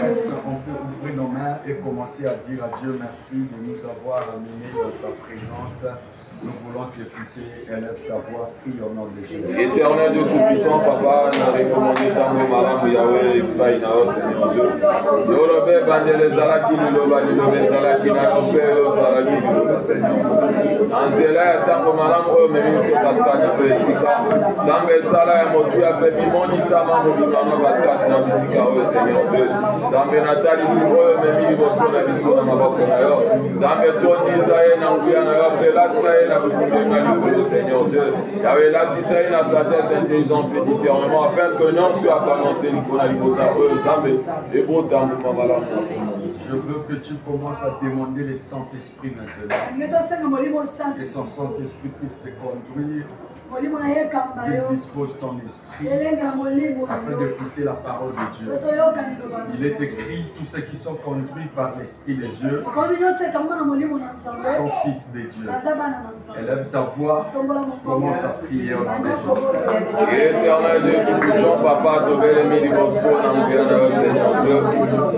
Est-ce qu'on peut ouvrir nos mains et commencer à dire à Dieu merci de nous avoir amenés dans ta présence? Nous voulons t'écouter. Élève ta voix, prie au nom de Jésus. Éternel Dieu Tout-Puissant, Papa, nous recommandons dans nos malades, Yahweh, Païnao, Seigneur Dieu. Yorobe, Bandele, Zalaki, Liloba, Lilobe, Zalaki, Nakopelo, Zalaki, Liloba, Seigneur. Anzela, Tango Malambo, Memito, Batana, Pesika. Zambe, Sala, Motia, Pepi, Moni, Sama, Mobimano, Batana, Bisika, Seigneur Dieu. Zambe, Nathalie, Simo, Memili, Bosona, Bisona, Mabasona, Zambe, Toni, Saye, Nanguiana, Pelat, Saye, Seigneur Dieu, Yahweh, la discerne la sagesse, intelligence, et discernement, afin que non soit annoncé l'Ikona, l'Ikona, et beau temps, je veux que tu commences à demander le Saint-Esprit maintenant. Et son Saint-Esprit puisse te conduire. Il dispose ton esprit afin d'écouter la parole de Dieu. Il est écrit, tous ceux qui sont conduits par l'Esprit de Dieu sont fils de Dieu. Élève ta voix, commence à prier au nom de Jésus. Éternel Dieu, Tout-Puissant, Papa, Tobel et Milibosso, Seigneur Dieu.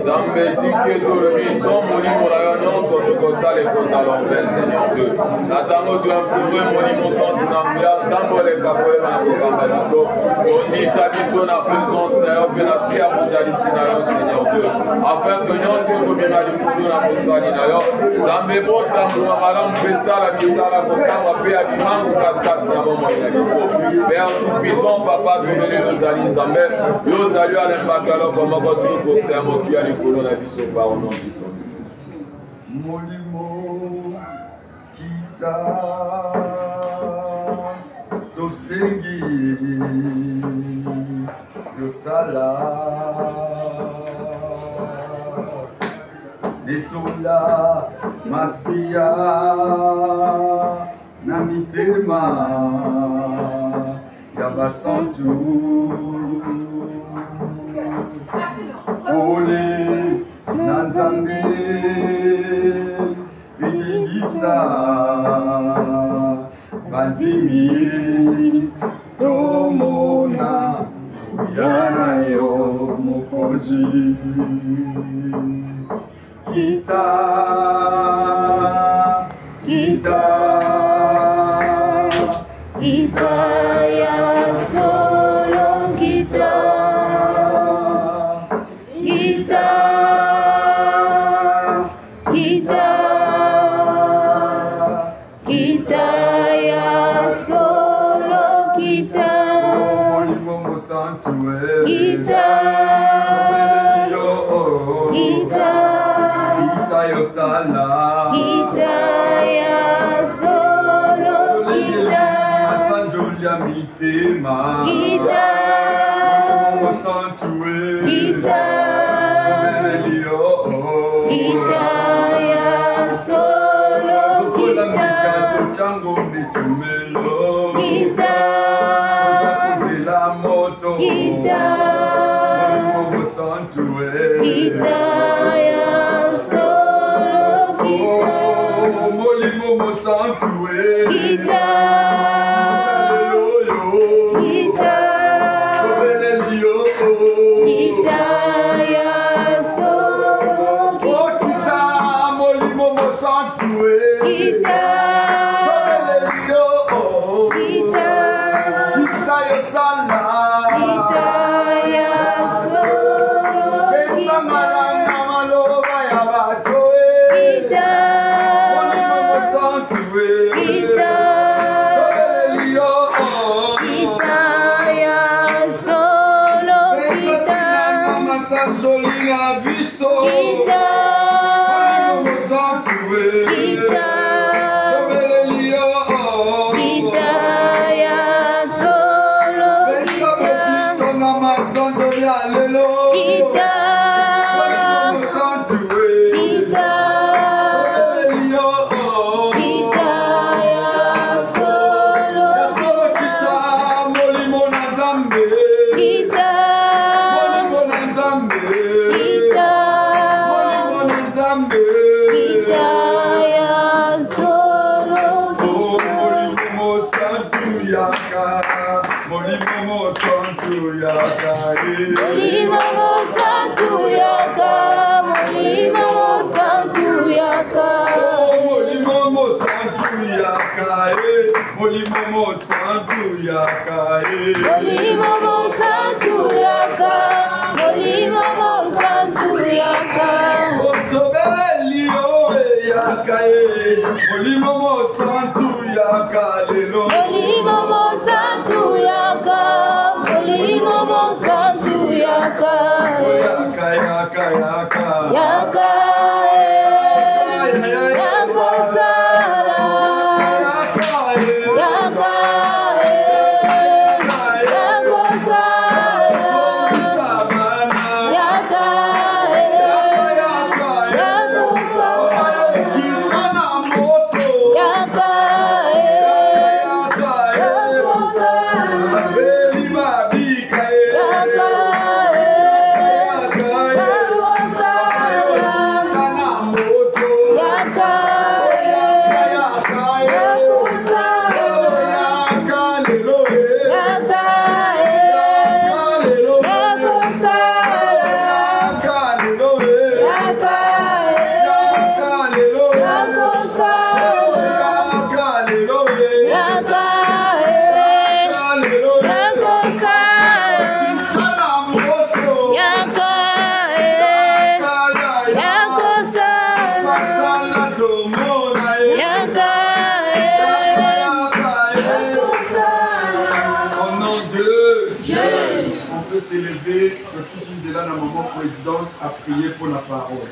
Zambeti, Keto, le Bisson, Moni, Moulayon, Sotokosa, les Kosa, l'Envers, Seigneur Dieu. Natango, tu as pleuré, Moni, Mousson, Tunambia, Zambo, les Capoe, Manakokambaliso, Yoni, Sabiso, na présence, Nayo, Penasi, Abujalisinayo, Seigneur Dieu. Afin que nous, si nous sommes à l'Ifoudo, na Poussani, Nayo, Zambé, Bota, Mouamalam, Pessa, la Bissala, Kosama, Pé, Abiman, Kakat, Nabo, Moïnabiso. Père Tout-Puissant, Papa, donne-les nos alliés, Zambé, nous saluons à l'Embacalo, comme on continue pour que c'est un mot qui a les colons, Nabiso, par au nom de Jésus. Molimo, Kita, Tosengi, Yosala, Netola, Masia, Namitema, Yabasantu, Ole, Nazambe, Bigidisa, Bandimi, Tomona, Uyana yo Mokoji, Kita, Kita, Kita ya solo kita, kita, kita, kita ya solo kita, kita, kita, Kita yo sala, kita ya solo kita. Julia mitema, Kita, Kita, Kita ya solo kita, Kita, Kita, Kita ya solo kita, Kita. Présidente a prié pour la parole.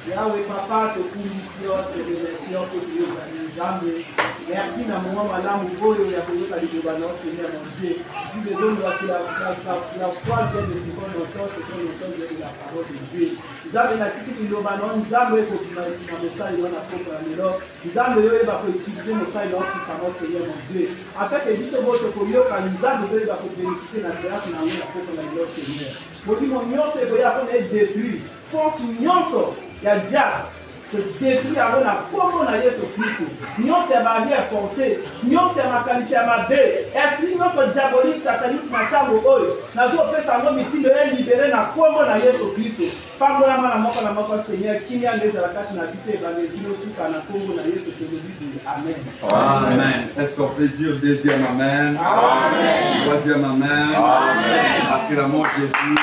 Yahweh papa te condition te remercions pour Dieu Nzambe. Merci na moment malamu oyo ya koyoka liloba na Seigneur mon Dieu. Tu me donnes la foi de seconde autant de la parole de Dieu. Nzambe na tiki liloba na Nzambe ko na message na propre na lelo. Nzambe yo eba ko utiliser nos failles dans qui ça Seigneur mon Dieu. Afin que biso boto ko yoka Nzambe yo eba ko bénéficier na grâce na la propre na lelo Seigneur. Motimo nyonso eboya ko na détruire. Force nyonso ya diable te détruit avant la pompe na Yesu Kristo. Nyonso ya barrière forcée, nyonso ya makanisi ya mabe, esprit nyonso diabolique satanique na ntango oyo nazopesa yango mitindo ya libere na kombo na Yesu Kristo. Pambolama na moko Seigneur kimia ngezala kati na biso ebandeli bino suka na kombo na Yesu Kristo. Amen. Amen. Est-ce qu'on peut dire deuxième amen? Amen. Troisième amen. Amen. Après la mort de Jésus.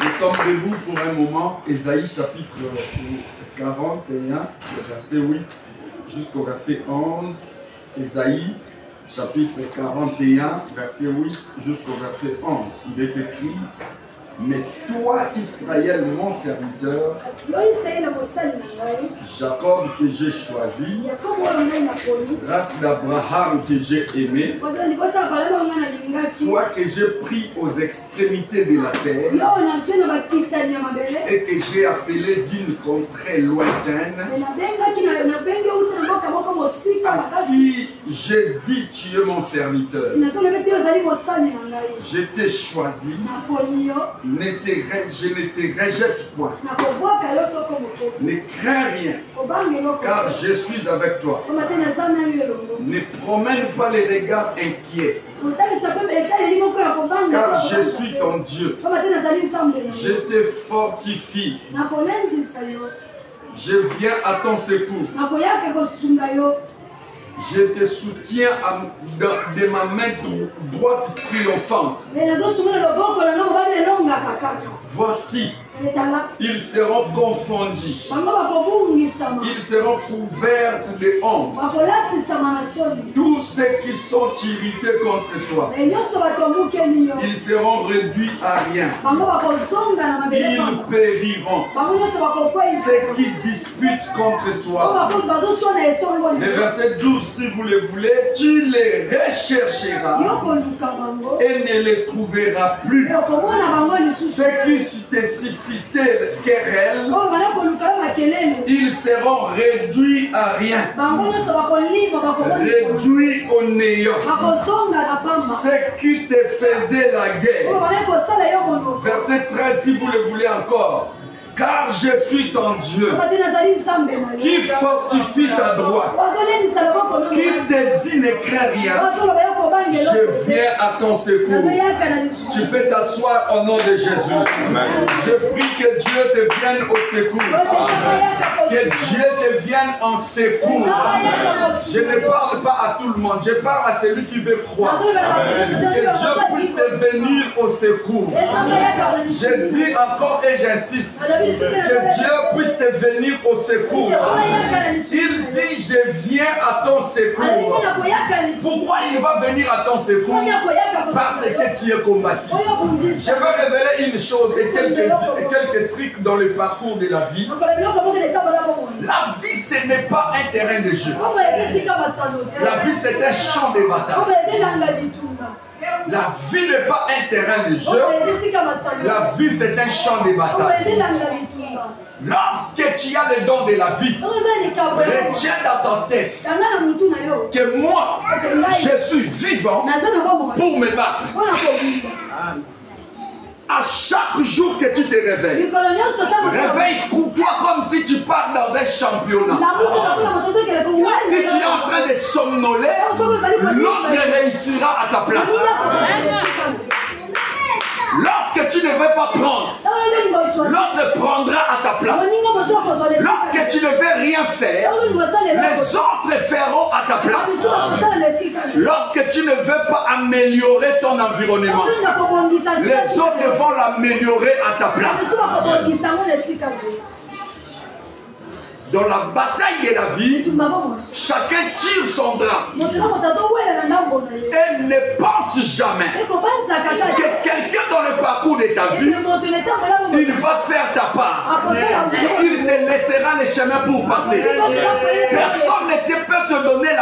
Nous sommes debout pour un moment. Ésaïe chapitre 41, verset 8 jusqu'au verset 11. Ésaïe chapitre 41, verset 8 jusqu'au verset 11. Il est écrit: mais toi, Israël, mon serviteur, Jacob que j'ai choisi, race d'Abraham que j'ai aimé, toi que j'ai pris aux extrémités de la terre et que j'ai appelé d'une contrée lointaine, à qui j'ai dit tu es mon serviteur, je t'ai choisi, je ne te rejette point. Ne crains rien, car je suis avec toi. Ne promène pas les regards inquiets, car je suis ton Dieu. Je te fortifie. Je viens à ton secours. Je te soutiens de ma main droite triomphante. Voici, Ils seront confondus. Ils seront couverts de honte. Tous ceux qui sont irrités contre toi, ils seront réduits à rien. Ils périront. Ceux qui disputent contre toi. Le verset 12, si vous le voulez, tu les rechercheras et ne les trouveras plus. Ceux qui te suscitaient querelle, ils seront réduits à rien. Réduits au néant. Ceux qui te faisaient la guerre. Verset 13, si vous le voulez encore. Car je suis ton Dieu qui fortifie ta droite, qui te dit ne crains rien, je viens à ton secours. Tu peux t'asseoir au nom de Jésus. Amen. Je prie que Dieu te vienne au secours. Amen. Que Dieu te vienne en secours. Amen. Je ne parle pas à tout le monde, je parle à celui qui veut croire. Amen. Que Dieu puisse te venir au secours. Je dis encore et j'insiste. Que Dieu puisse te venir au secours. Il dit, je viens à ton secours. Pourquoi il va venir à ton secours? Parce que tu es combattu. Je veux révéler une chose et quelques trucs dans le parcours de la vie. La vie, ce n'est pas un terrain de jeu. La vie, c'est un champ de bataille. La vie n'est pas un terrain de jeu. La vie, c'est un champ de bataille. Lorsque tu as le don de la vie, retiens dans ta tête que moi, je suis vivant pour me battre. À chaque jour que tu te réveilles, réveille-toi comme si tu pars dans un championnat. Si tu es en train de somnoler, l'autre réussira à ta place. Lorsque tu ne veux pas prendre, l'autre prendra à ta place. Lorsque tu ne veux rien faire, les autres feront à ta place. Lorsque tu ne veux pas améliorer ton environnement, les autres vont l'améliorer à ta place. Dans la bataille de la vie, chacun tire son drap et ne pense jamais que quelqu'un dans le parcours de ta vie, il va faire ta part. Il te laissera les chemins pour passer. Personne ne peut te donner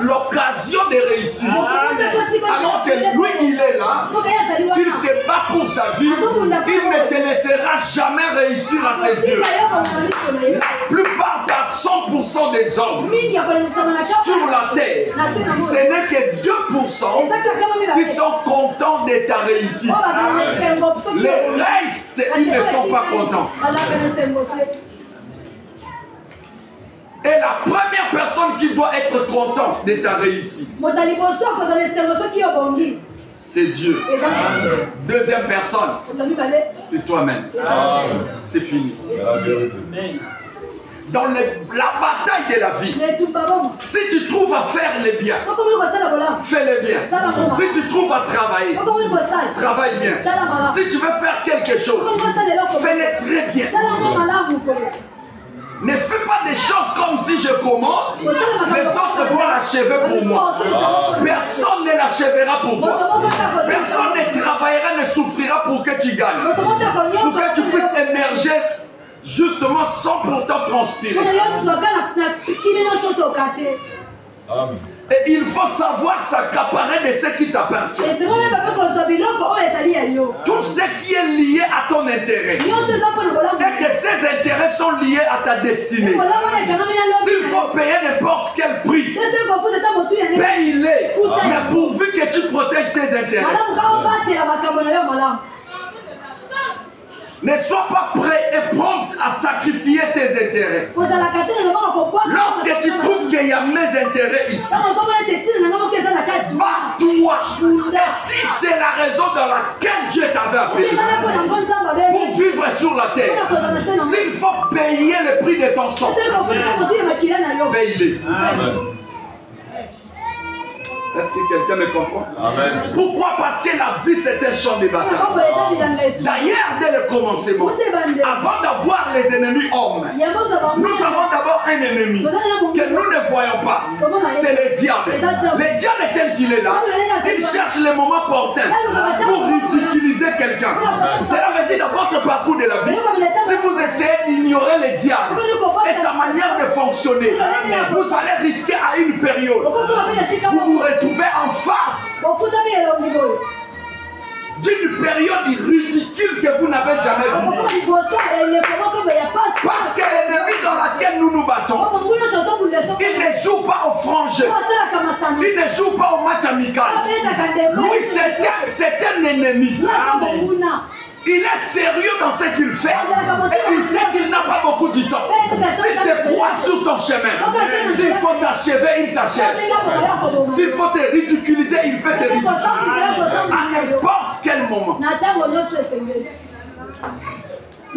l'occasion de réussir. Alors que lui, il est là, il se bat pour sa vie, il ne te laissera jamais réussir à ses yeux. La plupart par 100% des hommes sur la terre, ce n'est que 2% qui sont contents de ta réussite. Les restes, ils ne sont pas contents. Et la première personne qui doit être contente de ta réussite, c'est Dieu. Deuxième personne, c'est toi-même. C'est fini. Dans la bataille de la vie, si tu trouves à faire les biens, fais-les bien. Si tu trouves à travailler, travaille bien. Si tu veux faire quelque chose, fais-les très bien. Ne fais pas des choses comme si je commence, les autres vont l'achever pour moi. Personne ne l'achèvera pour toi. Personne ne travaillera, ne souffrira pour que tu gagnes. Pour que tu puisses émerger justement sans pourtant transpirer. Amen. Et il faut savoir s'accaparer de ce qui t'appartient. Tout ce qui est lié à ton intérêt. Et que ces intérêts sont liés à ta destinée. S'il faut payer n'importe quel prix, paye-les. Mais pourvu que tu protèges tes intérêts. Ne sois pas prêt et prompte à sacrifier tes intérêts. Lorsque tu trouves qu'il y a mes intérêts ici, bats-toi. Et si c'est la raison dans laquelle Dieu t'avait appelé pour vivre sur la terre, s'il faut payer le prix de ton sang, paye-le. Est-ce que quelqu'un me comprend? Amen. Pourquoi? Parce que la vie c'est un champ de bataille. D'ailleurs, dès le commencement, avant d'avoir les ennemis hommes, nous avons d'abord un ennemi que nous ne voyons pas. C'est le diable. Le diable est tel qu'il est là. Il cherche les moments opportuns pour ridiculiser quelqu'un. Cela veut dire dans votre parcours de la vie, si vous essayez d'ignorer le diable et sa manière de fonctionner, vous allez risquer à une période, vous vous retrouvez en face d'une période ridicule que vous n'avez jamais vue. Parce que l'ennemi dans laquelle nous nous battons, il ne joue pas au franc jeu. Il ne joue pas au match amical. Lui, c'est un ennemi. Il est sérieux dans ce qu'il fait et il sait qu'il n'a pas beaucoup de temps. S'il te croit sur ton chemin, s'il faut t'achever, il t'achève. S'il faut te ridiculiser, il peut te ridiculiser à n'importe quel moment.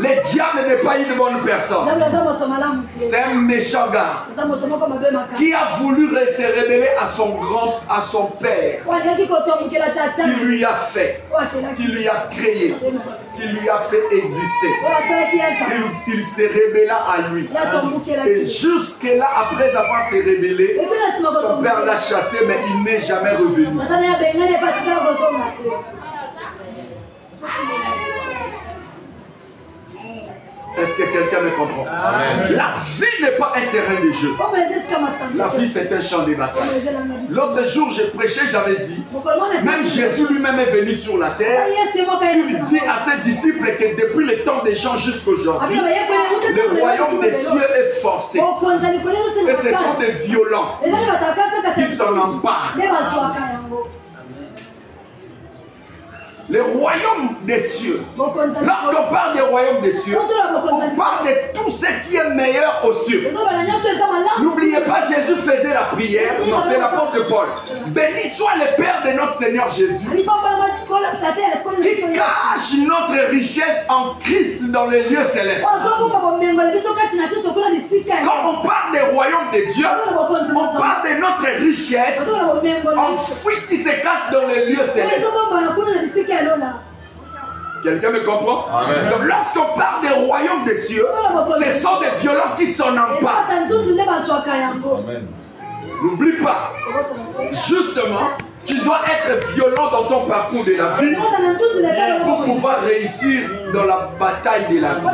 Le diable n'est pas une bonne personne. C'est un méchant gars qui a voulu se révéler à son père, qui lui a fait, qui lui a créé, qui lui a fait exister. Il s'est révélé à lui. Et jusque-là, après avoir se révélé, son père l'a chassé, mais il n'est jamais revenu. Est-ce que quelqu'un me comprend? Amen. La vie n'est pas un terrain de jeu. La vie, c'est un champ de bataille. L'autre jour, je prêchais, j'avais dit, même Jésus lui-même est venu sur la terre. Il dit à ses disciples que depuis le temps des gens jusqu'à aujourd'hui, le royaume des cieux est forcé. Et ce sont des violents qui s'en emparent. Le royaume des cieux. Lorsqu'on parle du royaume des cieux, on parle de tout ce qui est meilleur aux cieux. N'oubliez pas, Jésus faisait la prière. Non, c'est l'apôtre Paul. Béni soit le Père de notre Seigneur Jésus, qui cache notre richesse en Christ dans les lieux célestes. Quand on parle du royaume de Dieu, on parle de notre richesse enfouie qui se cache dans les lieux célestes. Quelqu'un me comprend? Amen. Donc lorsqu'on parle des royaumes des cieux, ce sont des violents qui s'en emparent. N'oublie pas, justement, tu dois être violent dans ton parcours de la vie pour pouvoir réussir dans la bataille de la vie.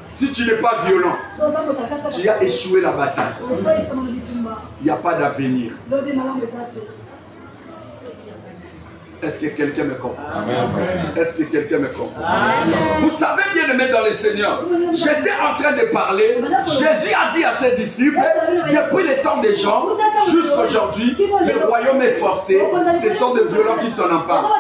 Si tu n'es pas violent, tu as échoué la bataille. Il n'y a pas d'avenir. Est-ce que quelqu'un me comprend? Amen. Est-ce que quelqu'un me comprend? Amen. Vous savez, bien aimé dans le Seigneur, j'étais en train de parler. Jésus a dit à ses disciples, depuis le temps des gens jusqu'à aujourd'hui, le royaume est forcé. Ce sont des violents qui s'en emparent.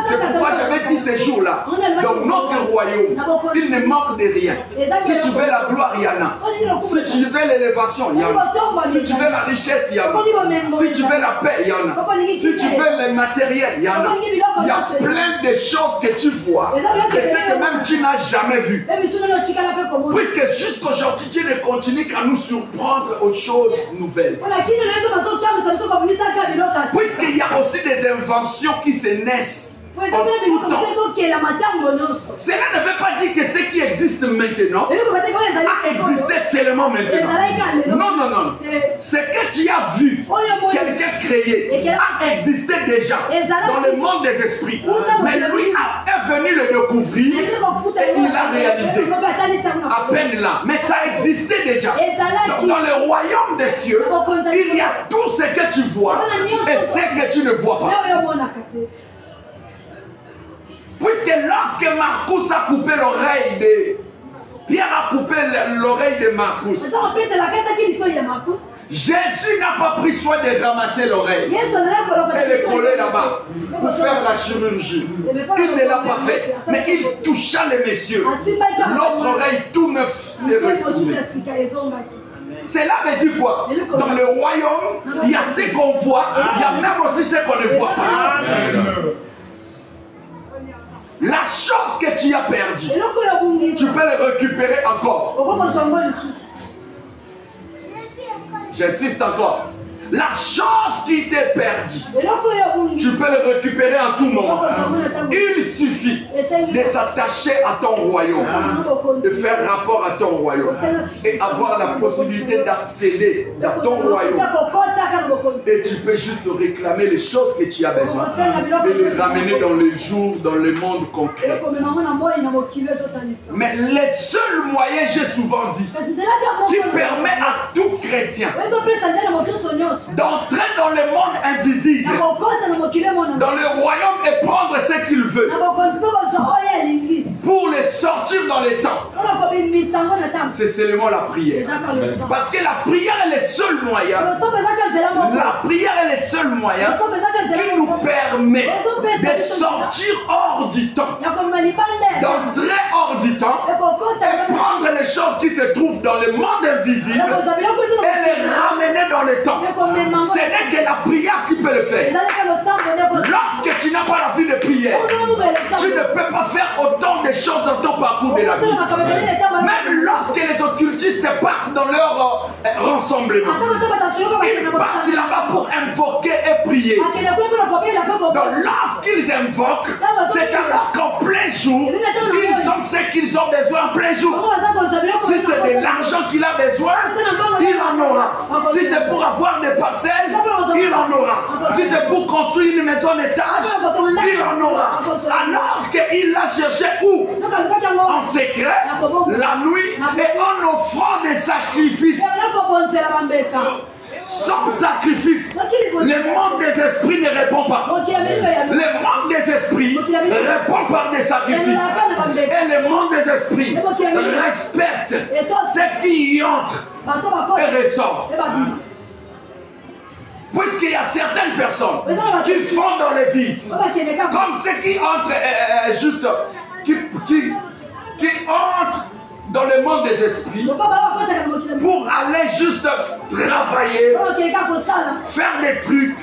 C'est pourquoi j'avais dit ces jours-là, dans notre royaume, il ne manque de rien. Si tu veux la gloire, il y en a. Si tu veux l'élévation, il y en a. Si tu veux la richesse, il y en a. Si tu veux la paix, il y en a. Si tu veux le matériel, il y en a. Il y a plein de choses que tu vois et c'est que même tu n'as jamais vu. Puisque jusqu'aujourd'hui, Dieu ne continue qu'à nous surprendre aux choses nouvelles. Puisqu'il y a aussi des inventions qui se naissent. Cela ne veut pas dire que ce qui existe maintenant a existé seulement maintenant. Non, non, non. Ce que tu as vu, quelqu'un créé, a existé déjà dans le monde des esprits. Mais lui est venu le découvrir et il l'a réalisé. À peine là. Mais ça existait déjà. Donc dans le royaume des cieux, il y a tout ce que tu vois et ce que tu ne vois pas. Puisque lorsque Marcus a coupé l'oreille de... Pierre a coupé l'oreille de Marcus. Jésus n'a pas pris soin de ramasser l'oreille et de coller là-bas pour faire la chirurgie. Il ne l'a pas fait. Mais il toucha les messieurs. L'autre oreille tout neuf s'est retournée. Cela veut dire quoi? Dans le royaume, il y a ce qu'on voit, il y a même aussi ce qu'on ne voit pas. La chose que tu as perdue, tu peux le récupérer encore. J'insiste encore. La chose qui t'est perdue, tu peux le récupérer à tout moment. Il suffit de s'attacher à ton royaume, de faire rapport à ton royaume et avoir la possibilité d'accéder à ton royaume. Et tu peux juste réclamer les choses que tu as besoin et les ramener dans les jours, dans le monde concret. Mais les seuls moyens, j'ai souvent dit, qui permet à tout chrétien d'entrer dans le monde invisible, dans le royaume et prendre ce qu'il veut, pour les sortir dans les temps, c'est seulement la prière. Parce que la prière est le seul moyen, la prière est le seul moyen qui nous permet de sortir hors du temps, d'entrer hors du temps et prendre les choses qui se trouvent dans le monde invisible et les ramener dans le temps. Ce n'est que la prière qui peut le faire. Lorsque tu n'as pas la vie de prière, tu ne peux pas faire autant de choses dans ton parcours de la vie. Même lorsque les occultistes partent dans leur rassemblement, ils partent là-bas pour invoquer et prier. Donc lorsqu'ils invoquent, c'est alors qu'en plein jour, ils ont ce qu'ils ont besoin en plein jour. Si c'est de l'argent qu'il a besoin, il en aura. Si c'est pour avoir des parcelles, il en aura. Si c'est pour construire une maison d'étage, il en aura. Alors qu'il l'a cherché où? En secret, la nuit, et en offrant des sacrifices. Sans sacrifice, le monde des esprits ne répond pas. Le monde des esprits répond par des sacrifices. Et le monde des esprits respecte ceux qui y entrent et ressortent. Puisqu'il y a certaines personnes qui font dans les vides, comme ceux qui entrent juste, qui entrent dans le monde des esprits pour aller juste travailler, faire des trucs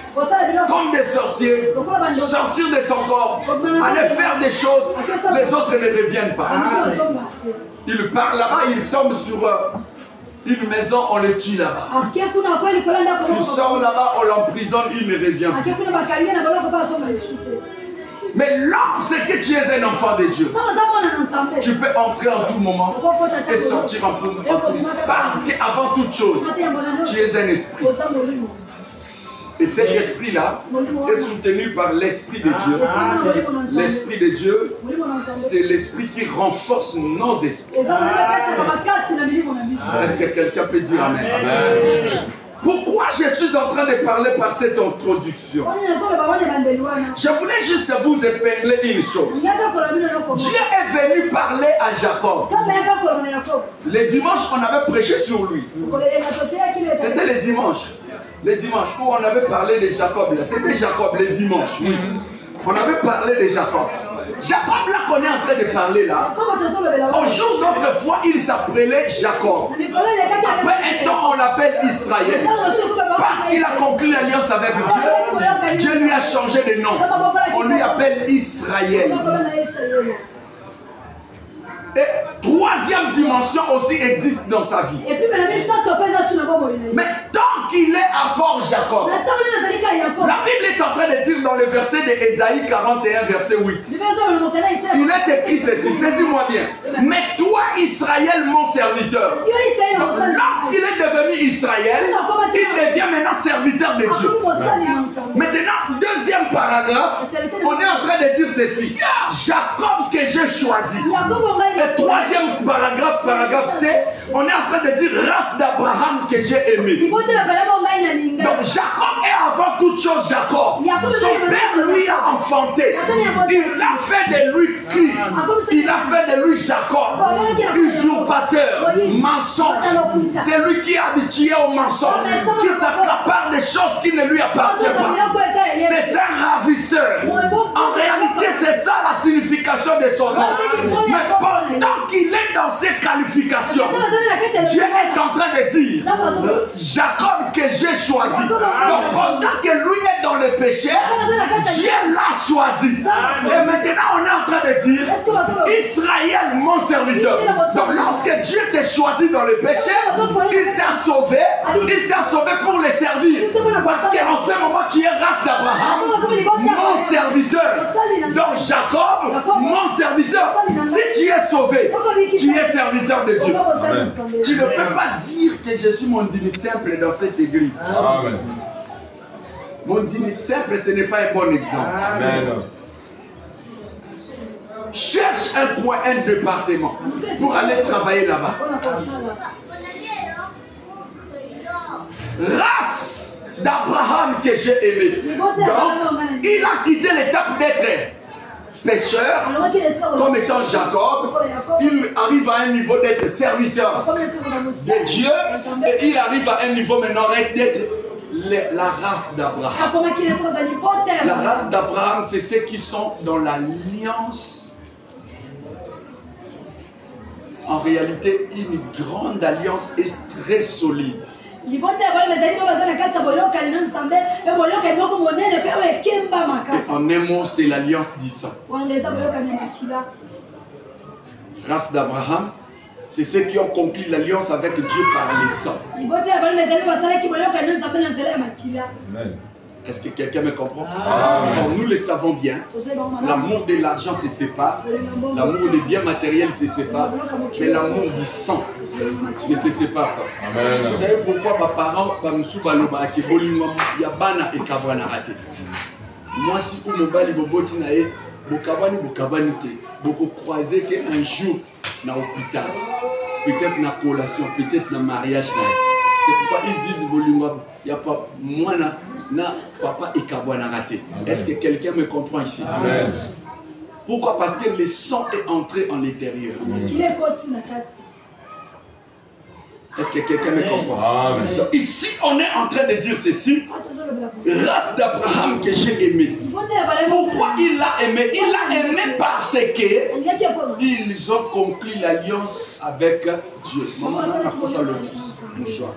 comme des sorciers, sortir de son corps, aller faire des choses, les autres ne reviennent pas. Il part là-bas, il tombe sur une maison, on le tue là-bas. Tu sors là-bas, on l'emprisonne, il ne revient pas. Mais lorsque tu es un enfant de Dieu, tu peux entrer en tout moment et sortir en tout moment. Parce qu'avant toute chose, tu es un esprit. Et cet esprit-là est soutenu par l'Esprit de Dieu. L'Esprit de Dieu, c'est l'Esprit qui renforce nos esprits. Est-ce que quelqu'un peut dire Amen? Pourquoi je suis en train de parler par cette introduction? Je voulais juste vous épingler une chose. Dieu est venu parler à Jacob. Le dimanche, on avait prêché sur lui. C'était le dimanche. Le dimanche où on avait parlé de Jacob. C'était Jacob le dimanche. Oui. On avait parlé de Jacob. Jacob là qu'on est en train de parler là, au jour d'autrefois il s'appelait Jacob. Après un temps on l'appelle Israël. Parce qu'il a conclu l'alliance avec Dieu, Dieu lui a changé de nom. On lui appelle Israël. Et troisième dimension aussi existe dans sa vie. Mais tant qu'il est encore Jacob, la Bible est en train de dire dans le verset de Ésaïe 41, verset 8. Il est écrit ceci, saisis-moi bien. Mais toi, Israël, mon serviteur. Donc, lorsqu'il est devenu Israël, il devient maintenant serviteur de Dieu. Maintenant, deuxième paragraphe, on est en train de dire ceci. Jacob que j'ai choisi. Le troisième paragraphe C, on est en train de dire race d'Abraham que j'ai aimé. Donc Jacob est avant toute chose Jacob. Son père lui a enfanté. Il a fait de lui qui? Il a fait de lui Jacob. Usurpateur, mensonge. C'est lui qui est habitué au mensonge. Qui s'accapare des choses qui ne lui appartiennent pas. C'est un ravisseur. En réalité, c'est ça la signification de son nom. Mais pendant qu'il est dans ces qualifications, Dieu est en train de dire Jacob que j'ai choisi. Donc pendant que lui est dans le le péché, Dieu l'a choisi. Et maintenant, on est en train de dire, Israël, mon serviteur. Donc, lorsque Dieu t'a choisi dans le péché, il t'a sauvé pour le servir. Parce qu'en ce moment, tu es race d'Abraham, mon serviteur. Donc, Jacob, mon serviteur. Si tu es sauvé, tu es serviteur de Dieu. Amen. Tu ne peux pas dire que je suis mon dîner simple dans cette église. Amen. Mon dîner simple, ce n'est pas un bon exemple. Amen. Cherche un coin, un département pour aller travailler là-bas. Race d'Abraham que j'ai aimé. Donc, il a quitté l'étape d'être pécheur, comme étant Jacob. Il arrive à un niveau d'être serviteur de Dieu. Et il arrive à un niveau maintenant d'être la race d'Abraham. La race d'Abraham, c'est ceux qui sont dans l'alliance. En réalité, une grande alliance est très solide. Et en un mot, c'est l'alliance du sang. Race d'Abraham, c'est ceux qui ont conclu l'alliance avec Dieu par le sang. Amen. Est-ce que quelqu'un me comprend? Alors, nous le savons bien. L'amour de l'argent se sépare. L'amour des biens matériels se sépare. Mais l'amour du sang ne se sépare pas. Amen. Vous savez pourquoi mes parents moi si vous me bali boboti na ye bokabani te boko croiser qu'un jour na hôpital, peut-être na collation, peut-être na mariage na. C'est pourquoi ils disent bolingo il y a pas moi na papa et kabwana raté. Est-ce que quelqu'un me comprend ici? Amen. Pourquoi? Parce que le sang est entré en l'intérieur. Est-ce que quelqu'un me comprend? Amen. Donc ici, on est en train de dire ceci. Race d'Abraham que j'ai aimé. Pourquoi il l'a aimé? Il l'a aimé parce que ils ont conclu l'alliance avec Dieu. Maman, on a ça le mouchoir.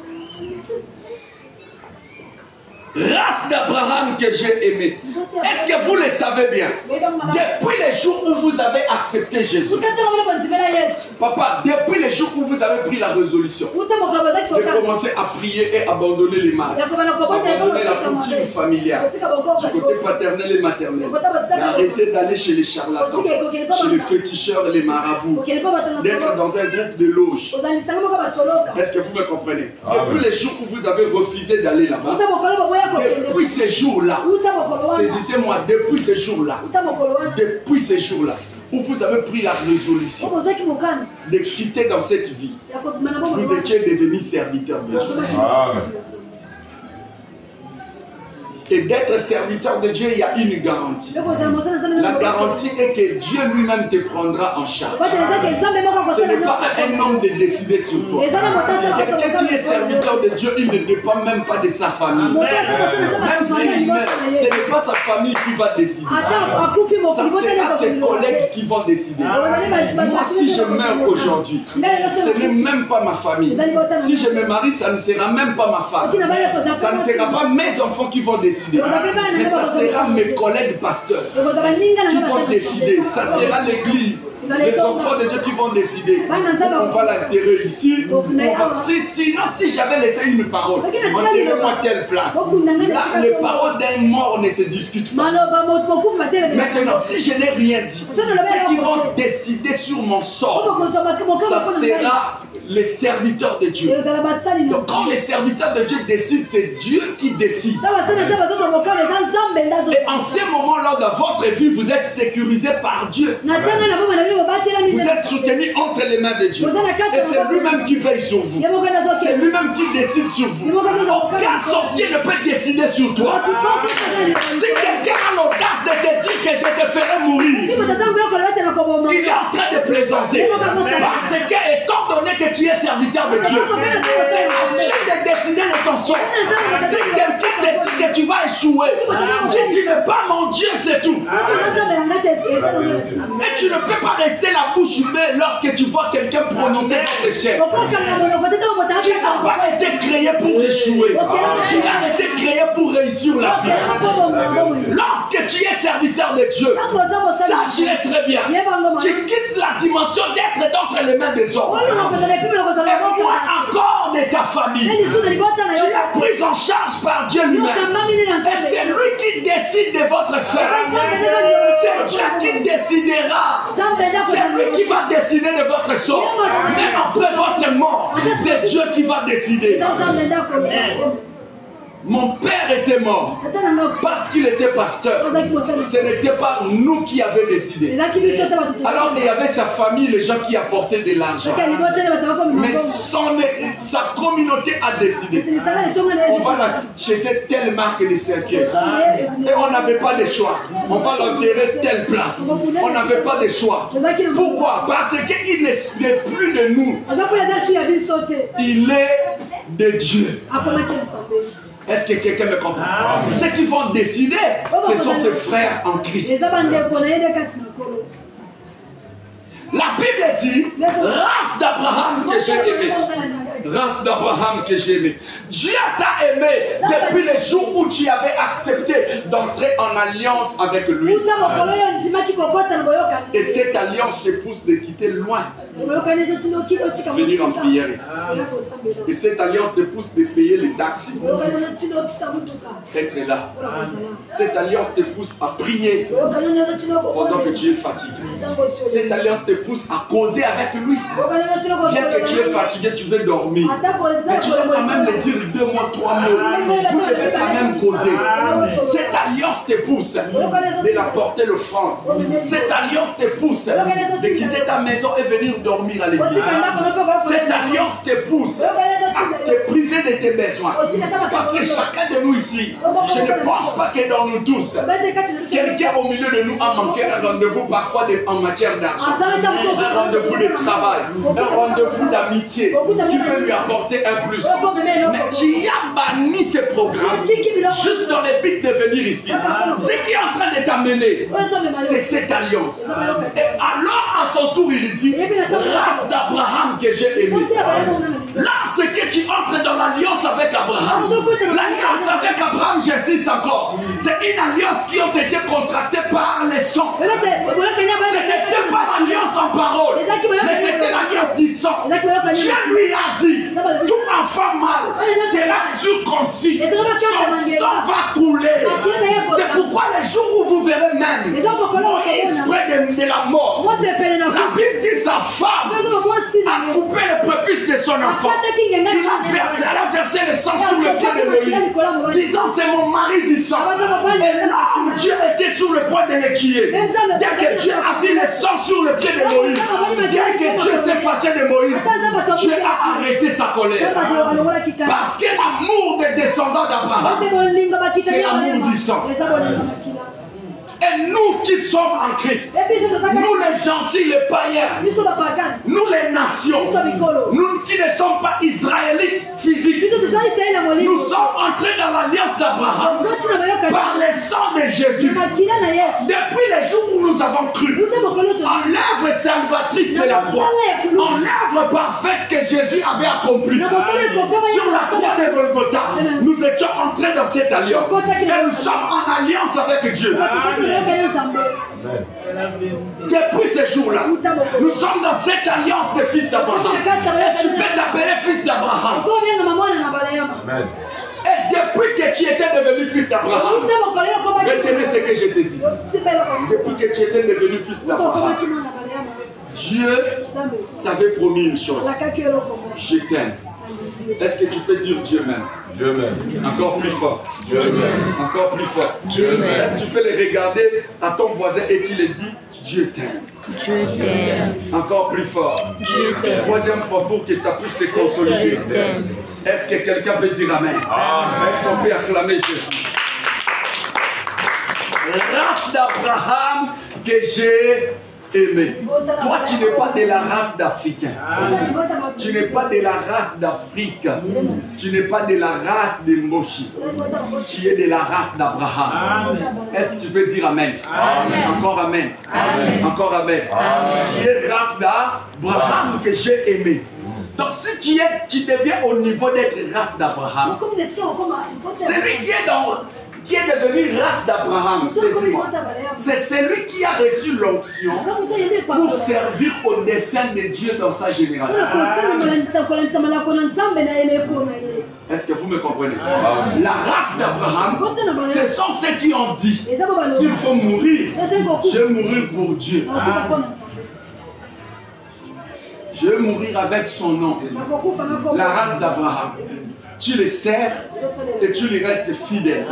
Race d'Abraham que j'ai aimé. Est-ce que vous le savez bien? Depuis le jour où vous avez accepté Jésus, papa, depuis le jour où vous avez pris la résolution de commencer à prier et abandonner les mal, abandonner la routine familiale, du côté paternel et maternel, d'arrêter d'aller chez les charlatans, chez les féticheurs et les marabouts, d'être dans un groupe de loges. Est-ce que vous me comprenez? Depuis le jour où vous avez refusé d'aller là-bas, depuis ces jours-là, saisissez-moi, depuis ces jours-là, où vous avez pris la résolution de quitter dans cette vie, vous étiez devenu serviteur de Dieu. Et d'être serviteur de Dieu, il y a une garantie. La garantie est que Dieu lui-même te prendra en charge. Ce n'est pas à un homme de décider sur toi. Quelqu'un qui est serviteur de Dieu, il ne dépend même pas de sa famille. Même s'il meurt, ce n'est pas sa famille qui va décider. Ça sera ses collègues qui vont décider. Moi, si je meurs aujourd'hui, ce n'est même pas ma famille. Si je me marie, ça ne sera même pas ma femme. Ça ne sera pas mes enfants qui vont décider. Mais ça sera mes collègues pasteurs qui vont décider. Ça sera l'église, les enfants de Dieu qui vont décider. On va l'enterrer ici. Sinon, si j'avais laissé une parole, enterrez-moi telle place. Là, les paroles d'un mort ne se discutent pas. Maintenant, si je n'ai rien dit, ceux qui vont décider sur mon sort, ça sera les serviteurs de Dieu. Donc, quand les serviteurs de Dieu décident, c'est Dieu qui décide. Et en ce moment-là, dans votre vie, vous êtes sécurisé par Dieu. Vous êtes soutenu entre les mains de Dieu. Et c'est lui-même qui veille sur vous. C'est lui-même qui décide sur vous. Aucun sorcier ne peut décider sur toi. Si quelqu'un a l'audace de te dire que je te ferai mourir, il est en train de plaisanter. Parce que, étant donné que tu es serviteur de Dieu, c'est à Dieu de décider de ton sort. Si quelqu'un te dit que tu vas échouer, dis tu n'es pas mon mon Dieu, c'est tout. Et tu ne peux pas rester la bouche bée lorsque tu vois quelqu'un prononcer votre échec. Tu n'as pas été créé pour échouer. Tu n'as été créé pour réussir la vie. Lorsque tu es serviteur de Dieu, sache-le très bien. Tu quittes la dimension d'être entre les mains des hommes. Et moi encore de ta famille. Tu es pris en charge par Dieu lui-même. Et c'est lui qui décide de votre fin. C'est Dieu qui décidera. C'est lui qui va décider de votre sort. Même après votre mort, c'est Dieu qui va décider. Mon père était mort parce qu'il était pasteur. Ce n'était pas nous qui avions décidé. Alors il y avait sa famille, les gens qui apportaient de l'argent. Mais sa communauté a décidé. On va l'acheter telle marque de cercueil. Et on n'avait pas de choix. On va l'enterrer telle place. On n'avait pas de choix. Pourquoi? Parce qu'il n'est plus de nous. Il est de Dieu. Est-ce que quelqu'un me comprend? Ceux qui vont décider, ce sont ses frères en Christ. La Bible dit, race d'Abraham que j'ai aimé. Race d'Abraham que j'ai aimé. Dieu t'a aimé depuis le jour où tu avais accepté d'entrer en alliance avec lui. Et cette alliance te pousse de quitter loin. Venir en prière ici. Et cette alliance te pousse de payer les taxis. Être là. Cette alliance te pousse à prier pendant que tu es fatigué. Cette alliance te pousse à causer avec lui. Bien que tu es fatigué, tu veux dormir. Mais tu dois quand même le dire 2 mots, 3 mots. Vous devez quand même causer. Cette alliance te pousse de la porter l'offrande. Cette alliance te pousse de quitter ta maison et venir dormir à l'église. Cette alliance te pousse à te priver de tes besoins. Parce que chacun de nous ici, je ne pense pas que dans nous tous, quelqu'un au milieu de nous a manqué un rendez-vous parfois en matière d'argent, un rendez-vous de travail, un rendez-vous d'amitié qui peut lui apporter un plus. Mais tu as banni ce programme juste dans le but de venir ici. Ce qui est en train de t'amener, c'est cette alliance. Et alors à son tour, il dit, race d'Abraham que j'ai aimé. Lorsque tu entres dans l'alliance avec Abraham, l'alliance avec Abraham, j'insiste encore, c'est une alliance qui a été contractée par les sang. Ce n'était pas l'alliance en parole, mais c'était l'alliance du sang. Dieu lui a dit, tout enfant mâle sera circoncis, son sang va couler. C'est pourquoi les jours où vous verrez même Moïse près de la mort, la Bible dit sa femme a coupé le prépuce de son enfant. Elle a versé le sang sur le pied de Moïse, disant c'est mon mari du sang. Et là, Dieu était sur le point de le tuer. Dès que Dieu a vu le sang sur le pied de Moïse, dès que Dieu s'est fâché de Moïse, Dieu a arrêté sa colère. Parce que l'amour des descendants d'Abraham, c'est l'amour du sang. Et nous qui sommes en Christ, nous les gentils, les païens, nous les nations, nous qui ne sommes pas israélites physiques, nous sommes entrés dans l'alliance d'Abraham par le sang de Jésus. Depuis les jours où nous avons cru en l'œuvre salvatrice de la croix, en l'œuvre parfaite que Jésus avait accomplie sur la croix de Golgotha, nous étions entrés dans cette alliance. Et nous sommes en alliance avec Dieu. Depuis ce jour-là, nous sommes dans cette alliance de fils d'Abraham. Et tu peux t'appeler fils d'Abraham. Et depuis que tu étais devenu fils d'Abraham, retenez ce que je te dis. Depuis que tu étais devenu fils d'Abraham, Dieu t'avait promis une chose. Je t'aime. Est-ce que tu peux dire Dieu m'aime? Dieu m'aime. Encore plus fort. Dieu m'aime. Encore plus fort. Dieu m'aime. Est-ce que tu peux les regarder à ton voisin et tu lui dis Dieu t'aime? Dieu t'aime. Encore plus fort. Dieu t'aime. Troisième fois pour que ça puisse se consolider. Dieu t'aime. Est-ce que quelqu'un peut dire Amen? Amen. Est-ce qu'on peut acclamer Jésus? Race d'Abraham que j'ai aimé. Toi, tu n'es pas de la race d'Africains. Tu n'es pas de la race d'Afrique. Tu n'es pas de la race de Moshi. Tu es de la race d'Abraham. Est-ce que tu peux dire Amen? Amen. Encore Amen. Amen. Encore Amen. Tu es race d'Abraham que j'ai aimé. Donc si tu deviens au niveau d'être race d'Abraham, celui qui est devenu race d'Abraham, c'est celui qui a reçu l'onction pour servir au dessein de Dieu dans sa génération. Est-ce que vous me comprenez? La race d'Abraham, ce sont ceux qui ont dit, s'il faut mourir, je vais mourir pour Dieu. Je vais mourir avec son nom. La race d'Abraham. Tu le sers et tu lui restes fidèle.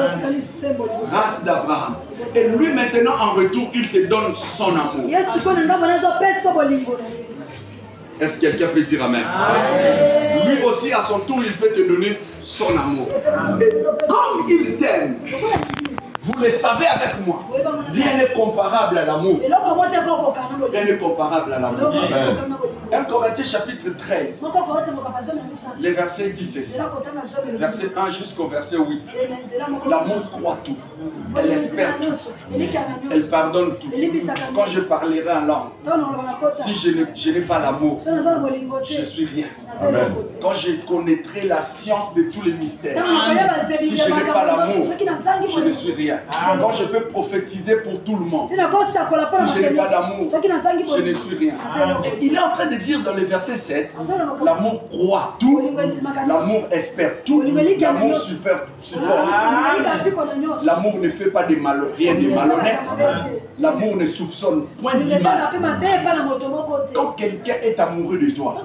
Race d'Abraham. Et lui maintenant en retour, il te donne son amour. Est-ce que quelqu'un peut dire Amen? Lui aussi à son tour, il peut te donner son amour. Et comme il t'aime, vous le savez avec moi, rien n'est comparable à l'amour. Rien n'est comparable à l'amour. 1 Corinthiens chapitre 13, les versets 10 et 16. Verset 1 jusqu'au verset 8. L'amour croit tout. Elle espère tout. Elle pardonne tout. Quand je parlerai en langue, si je n'ai pas l'amour, je suis rien. Amen. Quand je connaîtrai la science de tous les mystères, si je n'ai pas l'amour, je ne suis rien. Quand je peux prophétiser pour tout le monde, si je n'ai pas d'amour, je ne suis rien. Il est en train de dire dans le verset 7, l'amour croit tout, l'amour espère tout, l'amour supporte. L'amour ne fait pas rien de malhonnête. L'amour ne soupçonne point d'image. Quand quelqu'un est amoureux de toi,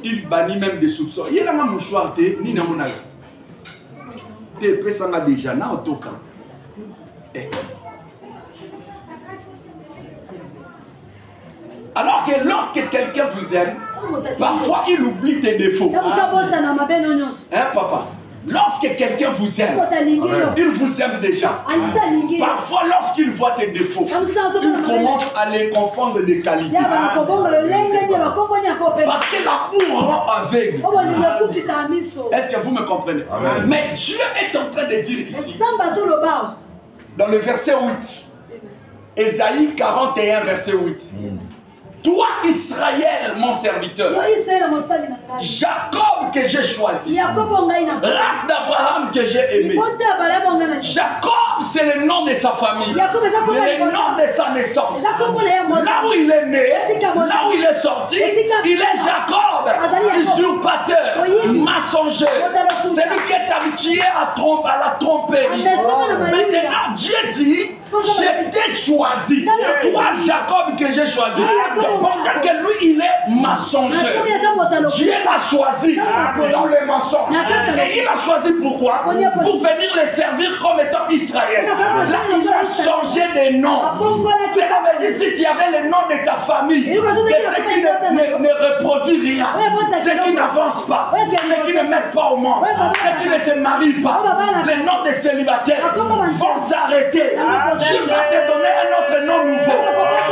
il bannit même des soupçons. Il y a un mouchoir, ni n'a mon avis. Tu es prêt, ça m'a déjà, n'a aucun. Alors que lorsque quelqu'un vous aime, parfois il oublie tes défauts. Hein, papa? Lorsque quelqu'un vous aime, il vous aime déjà. Parfois, lorsqu'il voit tes défauts, il commence à les confondre des qualités. Parce que l'amour rend aveugle. Est-ce que vous me comprenez? Amen. Mais Dieu est en train de dire ici, dans le verset 8, Ésaïe 41, verset 8. Toi, Israël, mon serviteur, Jacob que j'ai choisi, race d'Abraham que j'ai aimé. Jacob, c'est le nom de sa famille, le nom de sa naissance. Là où il est né, là où il est sorti, il est Jacob, usurpateur, mensongeur, celui qui est habitué à la tromperie. Maintenant, Dieu dit, je t'ai choisi, toi, Jacob que j'ai choisi. Pendant que lui, il est mensongeur. Dieu l'a choisi dans le mensonge. Et il a choisi pourquoi? Pour venir le servir comme étant Israël. Là, il a changé de nom. Cela veut dire si tu avais le nom de ta famille, de ceux qui ne reproduisent rien, ceux qui n'avancent pas, ceux qui ne mettent pas au monde, ceux qui ne se marient pas, les noms des célibataires vont s'arrêter. Dieu va te donner un autre nom nouveau.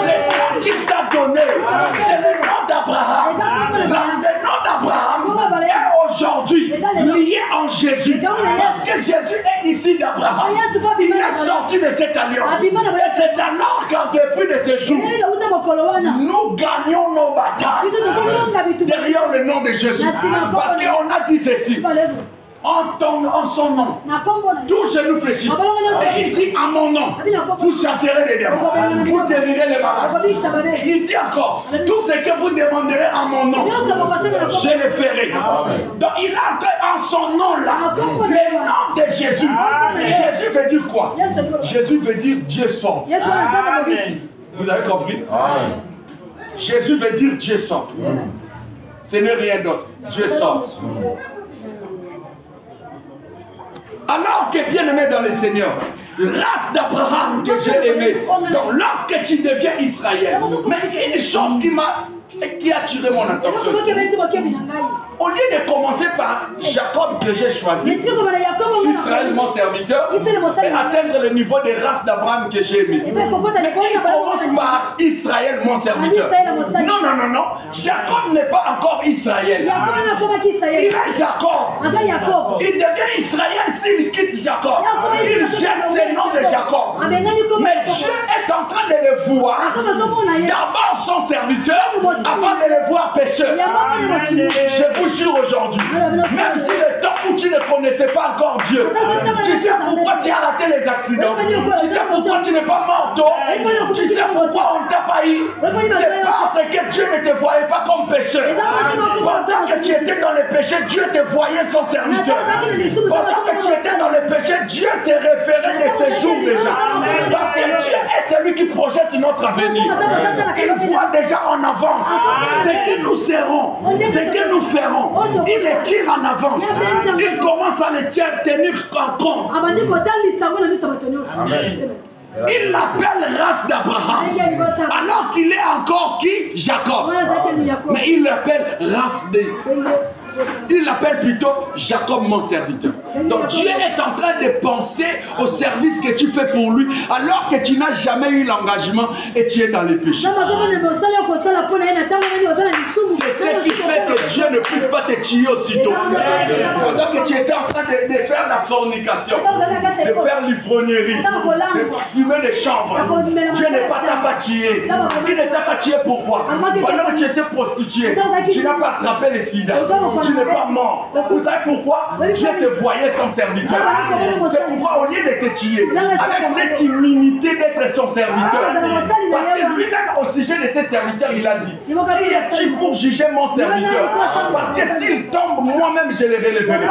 Le nom qu'il t'a donné, c'est le nom d'Abraham. Le nom d'Abraham est aujourd'hui lié en Jésus. Parce que Jésus est ici d'Abraham. Il est sorti de cette alliance. Et c'est alors qu'en dépit de ce jour, nous gagnons nos batailles derrière le nom de Jésus. Parce qu'on a dit ceci. En son nom, tout genou fléchit. Et il dit en mon nom, vous chasserez les démons, vous délivrez les malades. Il dit encore, tout ce que vous demanderez en mon nom, je le ferai. Donc il a entré en son nom là, le nom de Jésus. Jésus veut dire quoi? Jésus veut dire Dieu sort. Vous avez compris? Jésus veut dire Dieu sort. Ce n'est rien d'autre. Dieu sort. Alors que bien aimé dans le Seigneur, race d'Abraham que j'ai aimé, donc lorsque tu deviens Israël, mais il y a une chose qui a attiré mon attention. au lieu de commencer par Jacob que j'ai choisi, Israël mon serviteur, et atteindre le niveau de race d'Abraham que j'ai aimé. Mais il commence par Israël mon serviteur. Non, non, non, non. Jacob n'est pas encore Israël. Il est Jacob. Il devient Israël s'il quitte Jacob. Il jette ce nom de Jacob. Mais Dieu est en train de le voir. D'abord son serviteur avant de le voir pécheur. Je vous jure aujourd'hui, même si le temps où tu ne connaissais pas encore Dieu, tu sais pourquoi tu as raté les accidents, tu sais pourquoi tu n'es pas mort tôt, tu sais pourquoi on t'a pas eu. C'est parce que Dieu ne te voyait pas comme pécheur. Pendant que tu étais dans le péché, Dieu te voyait son serviteur. Pendant que tu étais dans le péché, Dieu s'est référé de ces jours déjà. Parce que Dieu est celui qui projette notre avenir. Il voit déjà en avance ce que nous serons, ce que nous ferons. Il les tire en avance. Il commence à les tenir en compte. Il l'appelle race d'Abraham, alors qu'il est encore qui? Jacob. Mais il l'appelle race de... Il l'appelle plutôt Jacob mon serviteur. Donc Dieu est en train de penser au service que tu fais pour lui alors que tu n'as jamais eu l'engagement et tu es dans les péchés. C'est ce qui fait que Dieu ne puisse pas te tuer aussitôt. Pendant que tu étais en train de faire la fornication, de faire l'ivrognerie, de fumer des chanvres, Dieu n'est pas t'a pas tué. Il ne t'a pas tué pourquoi? Pendant que tu étais prostituée, tu n'as pas attrapé le sida. Tu n'es pas mort. Vous savez pourquoi? Dieu te voyait son serviteur. C'est pourquoi au lieu de te tuer, avec cette immunité d'être son serviteur, parce que lui-même au sujet de ses serviteurs, il a dit, qui es-tu pour juger mon serviteur? Parce que s'il tombe, moi-même je le relèverai.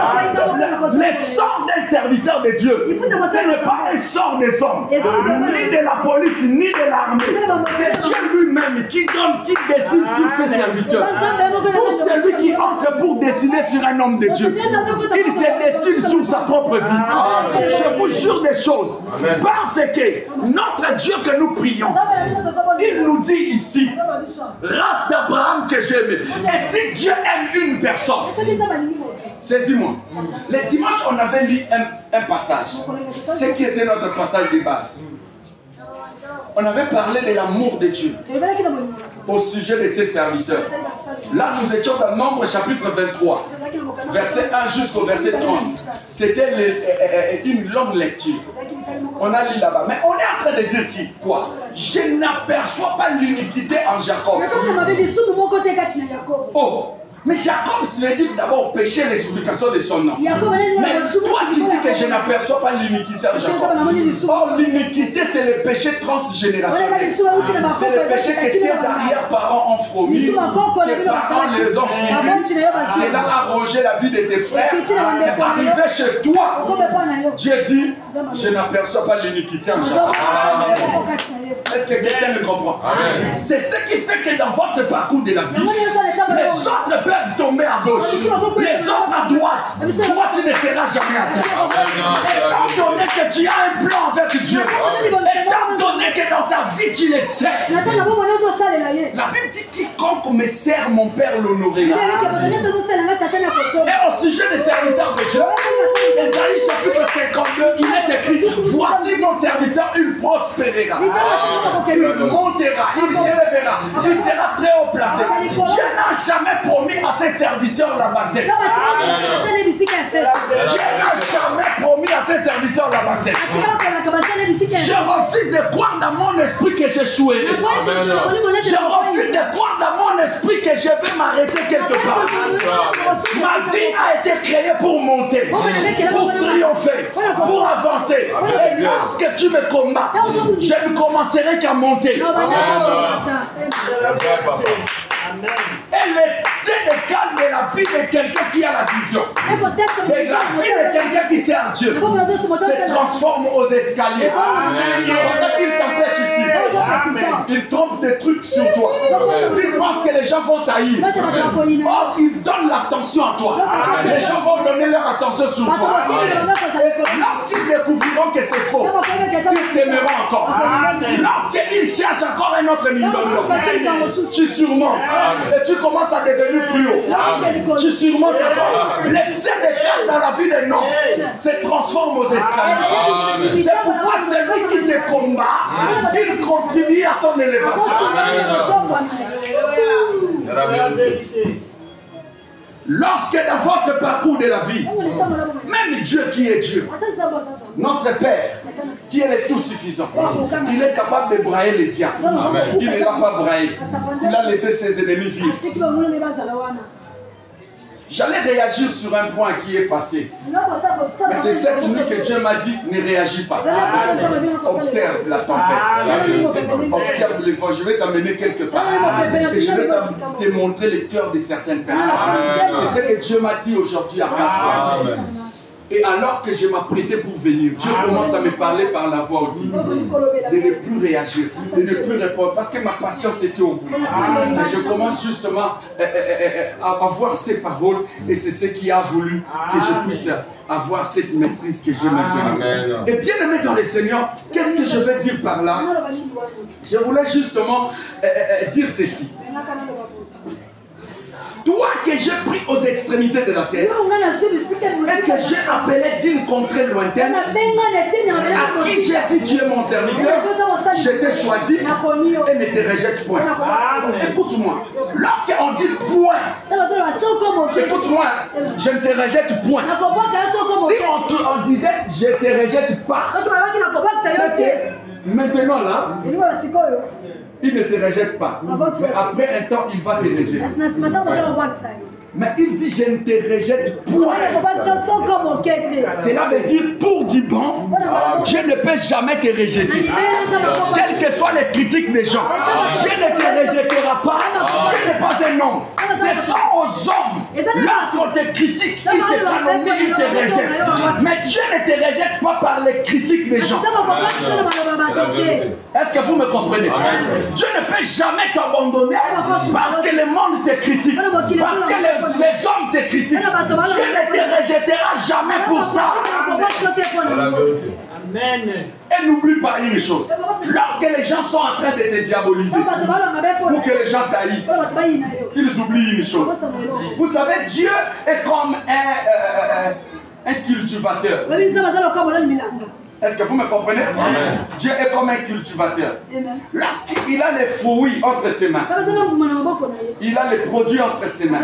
Le sort d'un serviteur de Dieu, ce n'est pas un sort des hommes, ni de la police, ni de l'armée. C'est Dieu lui-même qui donne, qui décide sur ses serviteurs. Tout celui qui entre pour décider sur un homme de Dieu, il se décide sur sa propre vie. Je vous jure des choses, parce que notre Dieu que nous prions, il nous dit ici, race d'Abraham que j'aime. Et si Dieu aime une personne, saisis-moi. Le dimanche, on avait lu un passage, ce qui était notre passage de base. On avait parlé de l'amour de Dieu au sujet de ses serviteurs. Là, nous étions dans Nombre chapitre 23, verset 1 jusqu'au verset 30. C'était une longue lecture. On a lu là-bas. Mais on est en train de dire quoi? Je n'aperçois pas l'iniquité en Jacob. Oh! Mais Jacob se dit d'abord pécher l'explication de son nom. Mais toi tu dis que je n'aperçois pas l'iniquité en Jacob. Or l'iniquité c'est le péché transgénérationnel. C'est le péché que tes arrière-parents ont promis, tes parents les ont suivis. C'est là arroger la vie de tes frères. Et arrivé chez toi, Dieu dit, je n'aperçois pas l'iniquité en Jacob. Est-ce que quelqu'un me comprend? C'est ce qui fait que dans votre parcours de la vie, les autres peuvent tomber à gauche, les autres à droite. Toi, tu ne seras jamais à terre. Étant donné que tu as un plan avec Dieu, étant donné que dans ta vie tu les sers, la Bible dit quiconque me sert, mon Père l'honorera. Et au sujet des serviteurs de Dieu, Ésaïe chapitre 52, il est écrit, voici mon serviteur, il prospérera, il montera, il s'élèvera, il sera très haut placé. Dieu n'a jamais promis à ses serviteurs la bassesse. Dieu n'a jamais promis à ses serviteurs la bassesse. Je refuse de croire dans mon esprit que j'échouerai. Je refuse de croire dans mon esprit que je vais m'arrêter quelque part. Ma vie a été créée pour monter, pour triompher, pour avancer. Et lorsque tu me combats, je ne commencerai qu'à monter. Et l'essai de calme de la vie de quelqu'un qui a la vision. Et la vie de quelqu'un qui sert Dieu se transforme aux escaliers. Pendant qu'il t'empêche ici, il trompe des trucs sur toi. Il pense que les gens vont t'haïr. Or, il donne l'attention à toi. Les gens vont donner leur attention sur toi. Et lorsqu'ils découvriront que c'est faux, ils t'aimeront encore. Lorsque il cherche encore un autre million. Tu surmontes. Et tu commences à devenir plus haut. Tu surmontes encore. L'excès de cœur dans la vie des noms se transforme aux escaliers. C'est pourquoi celui qui te combat, il contribue à ton élévation. C'est la vérité. Lorsque dans votre parcours de la vie, même Dieu qui est Dieu, notre Père, qui est le tout suffisant, il est capable de brailler les diables. Il ne l'a pas braillé. Il a laissé ses ennemis vivre. J'allais réagir sur un point qui est passé. Mais c'est cette nuit que Dieu m'a dit, ne réagis pas. Observe la tempête. Observe le vent. Je vais t'amener quelque part. Et je vais te montrer les cœurs de certaines personnes. C'est ce que Dieu m'a dit aujourd'hui à 4 heures. Et alors que je m'apprêtais pour venir, Dieu commence à me parler par la voix audible. De ne plus réagir, de ne plus répondre. Parce que ma patience était au bout. Mais je commence justement à voir ces paroles. Et c'est ce qui a voulu que je puisse avoir cette maîtrise que j'ai maintenant. Et bien aimé dans le Seigneur, qu'est-ce que je veux dire par là? Je voulais justement dire ceci. Toi que j'ai pris aux extrémités de la terre et que j'ai appelé d'une contrée lointaine, à qui j'ai dit tu es mon serviteur, je t'ai choisi et ne te rejette point. Écoute-moi, lorsqu'on dit point, écoute-moi, je ne te rejette point. Si on disait je ne te rejette pas, c'est que maintenant là, il ne te rejette pas. Mais après un temps, il va te rejeter. Mais il dit, je ne te rejette point. Cela veut dire, pour du bon, Dieu ne peut jamais te rejeter. Quelles que soient les critiques des gens, Dieu ne te rejettera pas. Dieu n'est pas un homme. Ce sont aux hommes. Lorsqu'on te critique, il te calomnie, il te rejette. Mais Dieu ne te rejette pas par les critiques des gens. Est-ce que vous me comprenez? Dieu ne peut jamais t'abandonner parce que le monde te critique. Parce que les hommes te critiquent. Dieu ne te rejettera jamais pour ça. Amen. Et n'oublie pas une chose. Lorsque les gens sont en train de te diaboliser, pour que les gens t'haïssent, ils oublient une chose. Vous savez, Dieu est comme un cultivateur. Est-ce que vous me comprenez? Amen. Dieu est comme un cultivateur. Lorsqu'il a les fruits entre ses mains, il a les produits entre ses mains,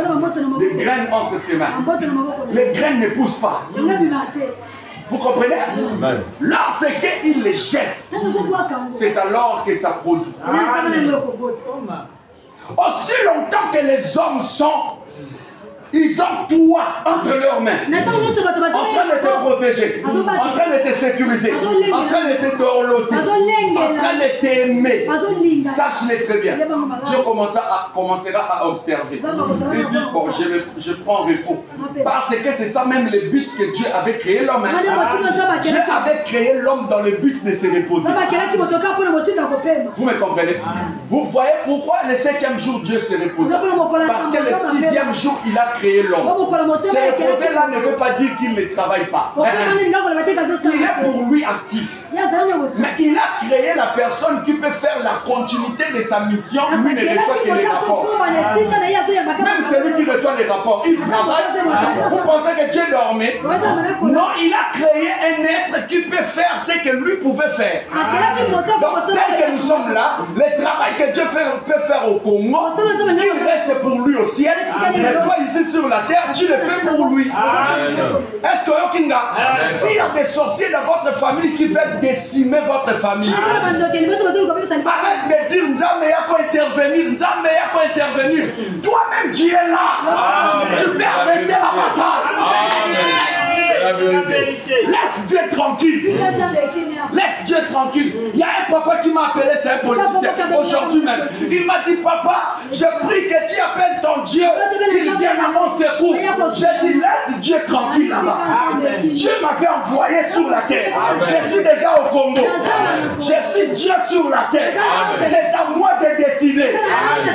les graines entre ses mains. Les graines ne poussent pas. Vous comprenez? Amen. Lorsqu'il les jette, c'est alors que ça produit. Aussi longtemps que les hommes sont, ils ont toi entre leurs mains, en train de te protéger, en train de te sécuriser, en train de te dorloter, en train de t'aimer. Sache-le très bien. Dieu commencera à observer. Il dit, bon, je prends repos. Parce que c'est ça même le but que Dieu avait créé l'homme. Dieu avait créé l'homme dans le but de se reposer. Vous me comprenez? Vous voyez pourquoi le 7e jour Dieu se repose? Parce que le 6e jour il a créé l'homme. Se reposer là ne veut pas dire qu'il ne travaille pas. Il est pour lui actif. Mais il a créé la personne qui peut faire la continuité de sa mission. Lui ne reçoit que les rapports. Même celui qui reçoit les rapports, il travaille. Vous pensez que Dieu dormait? Non, il a créé un être qui peut faire ce que lui pouvait faire. Donc tel que nous sommes là, le travail que Dieu peut faire au Congo, il reste pour lui au ciel. Mais toi ici sur la terre, tu le fais pour lui. Est-ce que Yokinga, s'il y a des sorciers dans votre famille qui veulent décimer votre famille, arrête de dire Nzambe yako intervenir, Nzambe yako intervenir. Toi-même tu es là. Tu peux arrêter la bataille. C'est la vérité. Laisse Dieu tranquille. Laisse Dieu tranquille. Il y a un papa qui m'a appelé, c'est un politicien, aujourd'hui même. Il m'a dit, papa, je prie que tu appelles ton Dieu, qu'il vienne à mon secours. J'ai dit, laisse Dieu tranquille là-bas. Dieu m'avait envoyé sur la terre. Je suis déjà au Congo. Je suis Dieu sur la terre. C'est à moi de décider.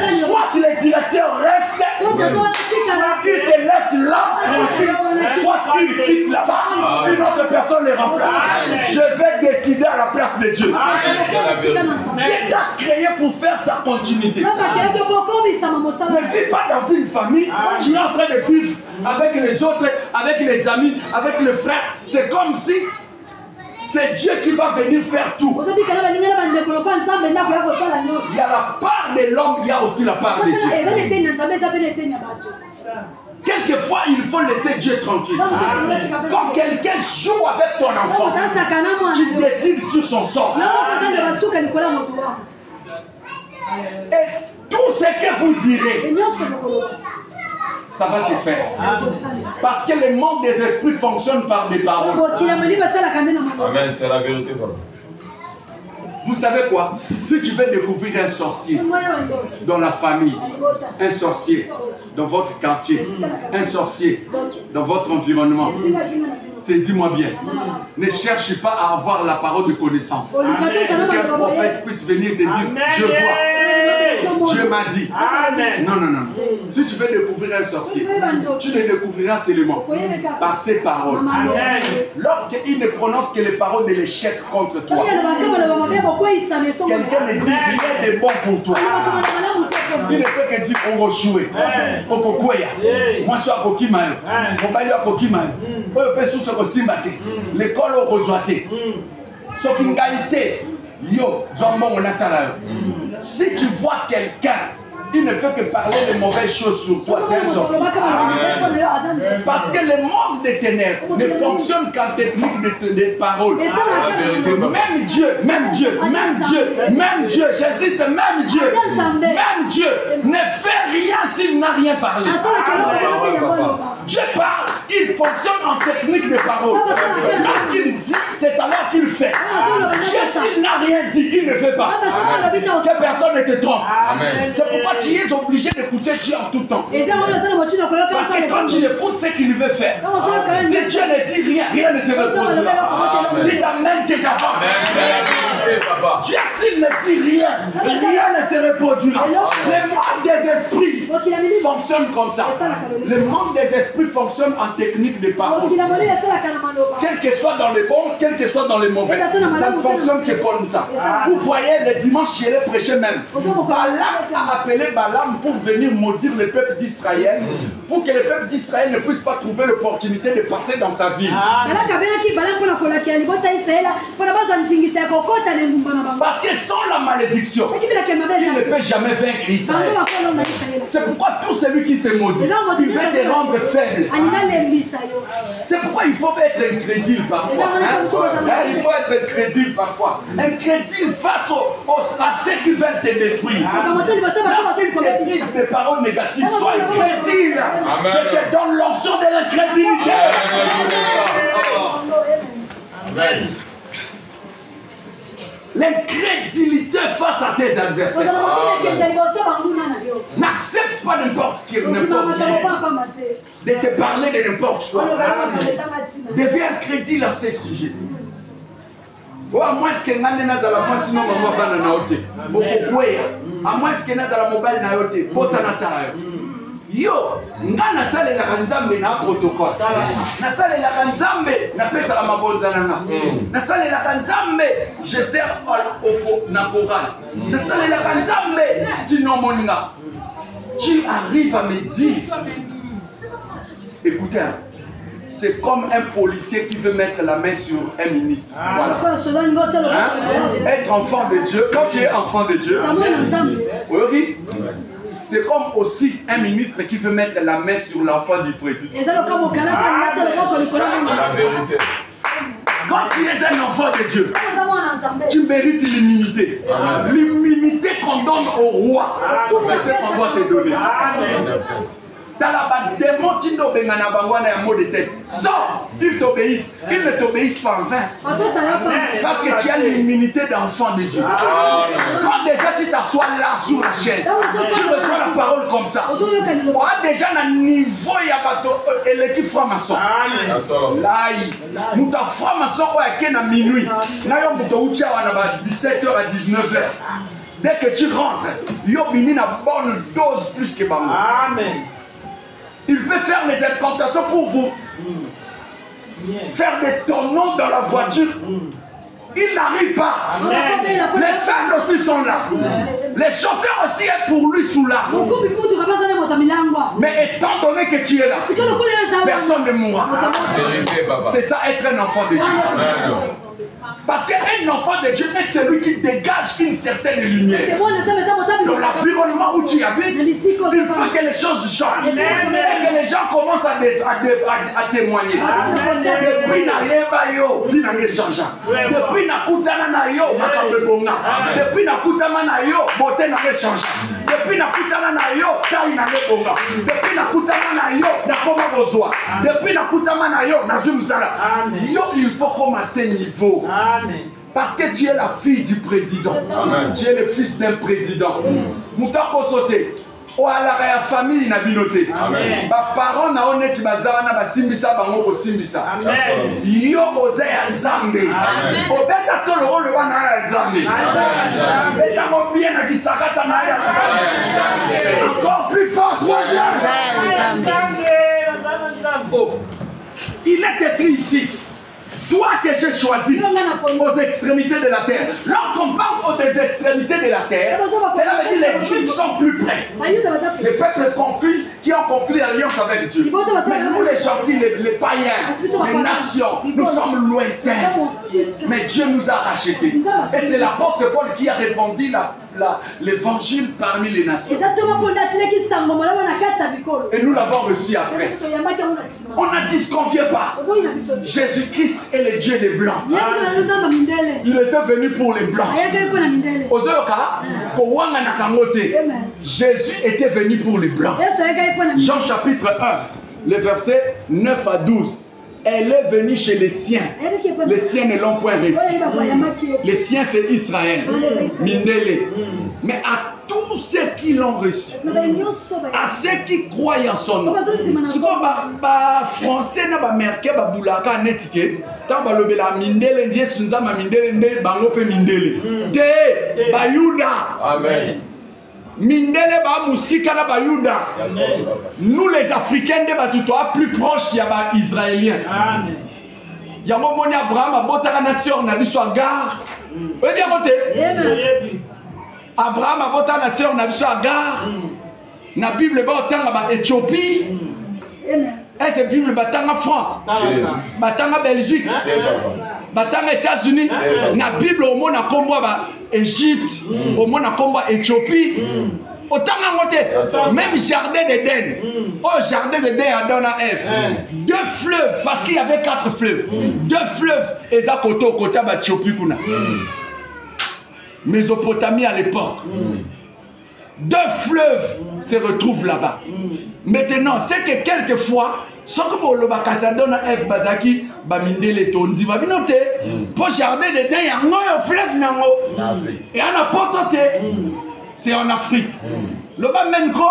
Soit le directeur reste, il te laisse laisse là, tranquille. Soit il quitte là-bas, une autre personne les remplace. Je vais décider à la place de Dieu. Dieu t'a créé pour faire sa continuité. Ne vis pas dans une famille, tu es en train de vivre avec les autres, avec les amis, avec les frères. C'est comme si c'est Dieu qui va venir faire tout. Il y a la part de l'homme, il y a aussi la part de Dieu. Quelquefois, il faut laisser Dieu tranquille. Quand quelqu'un joue avec ton enfant, tu décides sur son sort. Et tout ce que vous direz, ça va se faire. Parce que le monde des esprits fonctionne par des paroles. Amen, c'est la vérité. Vous savez quoi? Si tu veux découvrir un sorcier dans la famille, un sorcier dans votre quartier, un sorcier dans votre environnement, saisis-moi bien. Ne cherche pas à avoir la parole de connaissance. Qu'un prophète puisse venir te dire, je vois. Dieu m'a dit. Amen. Non, non, non. Si tu veux découvrir un sorcier, tu le découvriras seulement par ses paroles. Lorsqu'il ne prononce que les paroles de l'échec contre toi, quelqu'un ne dit rien de bon pour toi. Il ne fait que dire on va jouer. Moi, je suis à Kokimayo. Mon bail à Kokimayo. On peut sous ce Kosimbate. L'école au Rozoate. Ce qui est qualité. Yo, Zombo, on a. Si tu vois quelqu'un, il ne fait que parler de mauvaises choses sur toi, c'est un sorcier. Parce que le monde des ténèbres ne fonctionne qu'en technique de paroles. Même Dieu, j'insiste, même Dieu ne fait rien s'il n'a rien parlé. Dieu parle, il fonctionne en technique de paroles. Lorsqu'il dit, c'est alors qu'il fait. Dieu, s'il n'a rien dit, il ne fait pas. Que personne ne te trompe. C'est pourquoi tu es obligé d'écouter Dieu en tout temps. Parce que quand tu écoutes ce qu'il veut faire, si Dieu ne dit rien, rien ne se reproduira. Dis amen que j'avance. Dieu s'il ne dit rien, rien ne se reproduira. Le monde des esprits fonctionne comme ça. Le monde des esprits fonctionne en technique de parole. Quel que soit dans les bons, quel que soit dans les mauvais, ça ne fonctionne que comme ça. Vous voyez, le dimanche, je l'ai prêché même. Balaam a appelé Balaam pour venir maudire le peuple d'Israël, pour que le peuple d'Israël ne puisse pas trouver l'opportunité de passer dans sa ville. Parce que sans la malédiction, il ne peut jamais vaincre Israël. C'est pourquoi tout celui qui te maudit, il va te rendre faible. C'est pourquoi il faut être incrédule parfois. Il faut être incrédule parfois. Incrédule face à ceux qui veulent te détruire. Lorsqu'ils te disent des paroles négatives, sois incrédule. Je te donne l'onction de l'incrédulité. Amen. L'incrédulité face à tes adversaires. N'accepte pas n'importe qui, de te parler de n'importe quoi. Deviens incrédule à ces sujets. À moins que ngane nazala mwasi no mama bana na ote bokokwea à moins que nazala mobile na yote botana tayo yo ngana salela kanzambe na protocole na salela kanzambe na pesa la mabonza na salela kanzambe je sers na chorale na salela kanzambe tinomoninga. Tu arrives à me dire, écoutez, c'est comme un policier qui veut mettre la main sur un ministre. Voilà. Hein? Être enfant de Dieu, quand tu es enfant de Dieu, oui, c'est comme aussi un ministre qui veut mettre la main sur l'enfant du président. La vérité. Quand tu es un enfant de Dieu, tu mérites l'immunité. L'immunité qu'on donne au roi, c'est ce qu'on doit te donner. Talaba démon tindo bengana bangwana ya mot de tête. Sors, ils t'obéissent. Ils ne t'obéissent pas en vain. Parce que tu as l'immunité d'enfant de Dieu. Quand déjà tu t'assois là sur la chaise, tu reçois la parole comme ça. On a déjà un niveau ya bato et l'équipe franc-maçon. Là, nous t'as franc-maçon au na minuit. Na yo muto ucha wana ba 17h à 19h. Dès que tu rentres, yo bini na bonne dose plus que bambo. Amen. Il peut faire les incantations pour vous. Faire des tonneaux dans la voiture. Il n'arrive pas. Les femmes aussi sont là. Les chauffeurs aussi sont pour lui sous là. Mais étant donné que tu es là, personne ne mourra. C'est ça être un enfant de Dieu. Parce qu'un enfant de Dieu est celui qui dégage une certaine lumière. Dans l'environnement où tu habites, il faut que les choses changent. Et que les gens commencent à témoigner. Depuis Nayebayo, Vinange changeant. Depuis Nakutana Nayo, Makambe Bonga. Depuis Nakutana Nayo, Bote Nage changeant. Depuis Nakutana Nayo, Taï Nage Bonga. Depuis Nakutana Nayo, Nakoma Bozwa. Depuis Nakutana Nayo, Nazum Zara. Yo, il faut commencer niveau. Amen. Parce que tu es la fille du président. Amen. Tu es le fils d'un président. Moutako sauté. O ala ya famille na binoté. Amen. Ba parents na honnête bazana na basimbisa bango ko simbisa. Amen. Yo oza ya nzambe. Amen. Obeta to lo le wana ya nzambe. Amen. Beta mo bien na kisakata na ya nzambe. Encore plus fort. Oh. Il est écrit ici. Toi que j'ai choisi aux extrémités de la terre. Lorsqu'on parle aux extrémités de la terre, cela veut dire que les Juifs sont plus près. Les peuples conclus qui ont conclu l'alliance avec Dieu. Mais nous les gentils, les païens, les nations, nous sommes lointains. Mais Dieu nous a rachetés. Et c'est l'apôtre Paul qui a répandu l'évangile parmi les nations. Et nous l'avons reçu après. On ne disconvient pas. Jésus-Christ est le Dieu des Blancs. Il était venu pour les Blancs. Jésus était venu pour les Blancs. Jean chapitre 1, les versets 9 à 12. Elle est venue chez les siens. Les siens ne l'ont point reçu. Les siens, c'est Israël. Mindele. Mais à tous ceux qui l'ont reçu, à ceux qui croient en son nom, ce qu'on va français, na ba merke ba boulaka netike, tant ba lobela mindele ndiye sunza ma mindele nde bango pe mindele. Te ba Yuda. Amen. Mindele ba musika na ba Yuda. Nous les Africains de batutoa plus proches ya ba Israéliens. Amen. Yango moni Abraham abotaka nation na biso Agar. Oye bien monté. Abraham abota nation na biso Agar. Na Bible ba otanga ba Éthiopie. Et c'est Bible batanga France. Batanga Belgique. Batanga États-Unis. Na Bible au mona kombo ba Égypte, au mona kombo Éthiopie. Autant à même jardin d'Éden. Au jardin d'Éden à Adam et Ève. 2 fleuves, parce qu'il y avait 4 fleuves. 2 fleuves, et ça côté au côté de Éthiopie. Mésopotamie à l'époque. 2 fleuves se retrouvent là-bas. Maintenant, c'est que quelquefois, ce que vous avez fait, F Bazaki, Bamindele Tondi, Babinote, pour jardin d'Éden, il y a un fleuve. Et on a porté. C'est en Afrique. Le Bamenko.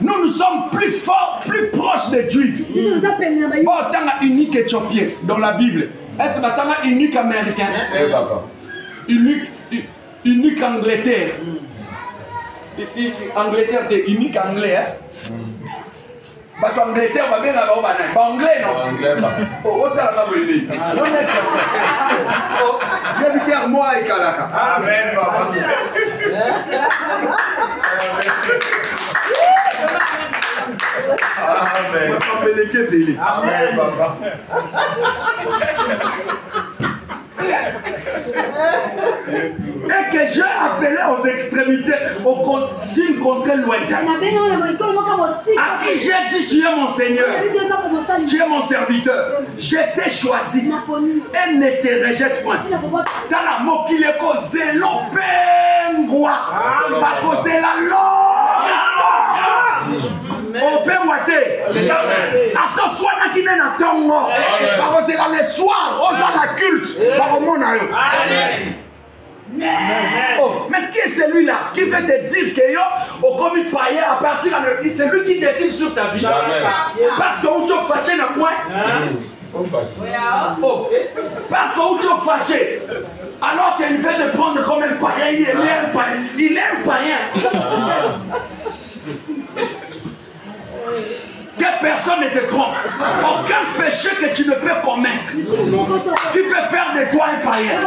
Nous sommes plus forts, plus proches des Juifs. Bon, tant unique éthiopien dans la Bible. Est-ce que tant unique américain? Unique Angleterre. Angleterre, c'est unique anglais. Parce qu'Angleterre va bien là-bas, anglais non? Anglais pas. Oh, ça va venir. J'habite moi et Kalaka. Amen, papa. Amen. Amen, papa. Et que j'ai appelé aux extrémités d'une contrée lointaine. À qui j'ai dit tu es mon Seigneur, tu es mon serviteur, je t'ai choisi et ne te rejette point. Dans la mot qu'il est causé l'opengwa, pas causé la loi. Attends, soit qui n'est pas tongo. Parce que le soir, on a la culte. Oh, mais qui est celui-là qui veut te dire que yo, au commis païen à partir de c'est lui qui décide sur ta vie. Parce que vous êtes fâché dans quoi? Oh, parce que vous êtes fâché. Alors qu'il veut te prendre comme un païen, il est un païen. Il est un païen. personne ne te trompe. Aucun péché que tu ne peux commettre qui peut faire de toi un païen.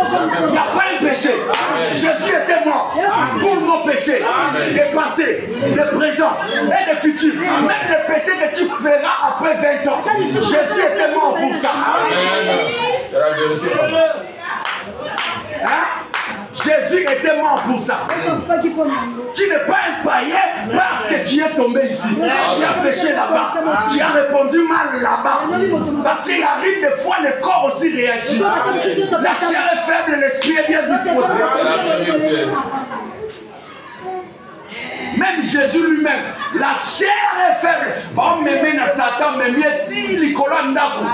Il n'y a pas un péché. Jésus était mort pour nos péchés, les passés, les présents et les futurs. Même les péchés que tu feras après 20 ans. Jésus était mort pour ça. C'est la vérité. Hein? Jésus était mort pour ça. Tu n'es pas un païen parce que tu es tombé ici. Tu as péché là-bas. Tu as répondu mal là-bas. Parce qu'il arrive des fois le corps aussi réagit. La chair est faible, l'esprit est bien disposé. Même Jésus lui-même, la chair est faible. On me met dans Satan, mais mieux dit, les colonnes d'Akou.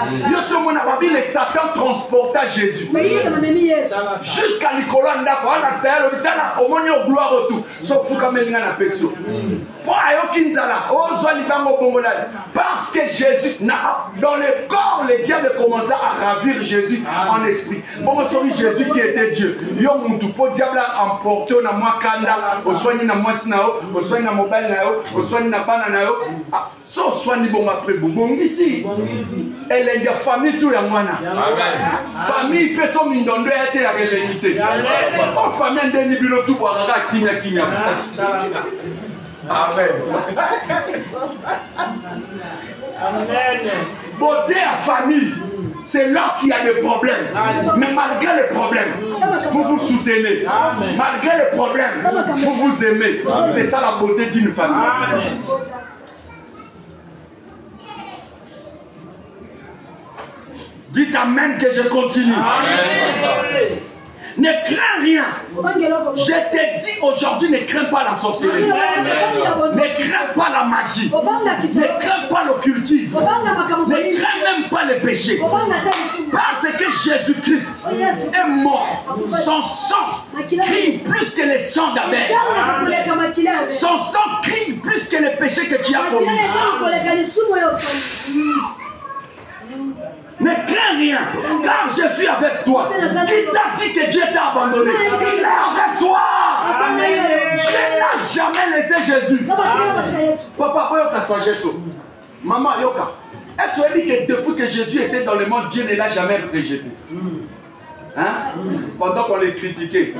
Les Satan transporta Jésus. Jusqu'à les colonnes d'Akou. On a accès à l'hôpital, au moins au gloire autour. Sauf que quand même, il y a un pécho. Parce que Jésus, dans le corps, le diable commença à ravir Jésus en esprit. Bon, c'est Jésus qui était Dieu. Il y a un tout diable emporté dans moi kanda, au soigné dans moi snao, au soigné dans mobile nao, au soigné dans banana nao. So soigné bon après bon ici. Elle est de famille tout ya mwana. Amen. Famille personne mindondo était la réalité. En famille ndeni bilo tout boaraka kimia kimia. Amen. Amen. Beauté à famille, c'est lorsqu'il y a des problèmes. Mais malgré les problèmes, vous vous soutenez. Malgré les problèmes, vous vous aimez. C'est ça la beauté d'une famille. Amen. Dites Amen que je continue. Amen. Ne crains rien. Je t'ai dit aujourd'hui, ne crains pas la sorcellerie. Ne crains pas la magie. Ne crains pas l'occultisme. Ne crains même pas les péchés. Parce que Jésus-Christ est mort. Son sang crie plus que les sangs d'Abel. Son sang crie plus que les péchés que tu as commis. Ne crains rien, car je suis avec toi. Qui t'a dit que Dieu t'a abandonné? Il est avec toi. Dieu n'a jamais laissé Jésus. Papa, yoka sagesse. Maman, yoka. Est-ce que dit que depuis que Jésus était dans le monde, Dieu ne l'a jamais rejeté? Hein? Pendant qu'on les critiquait.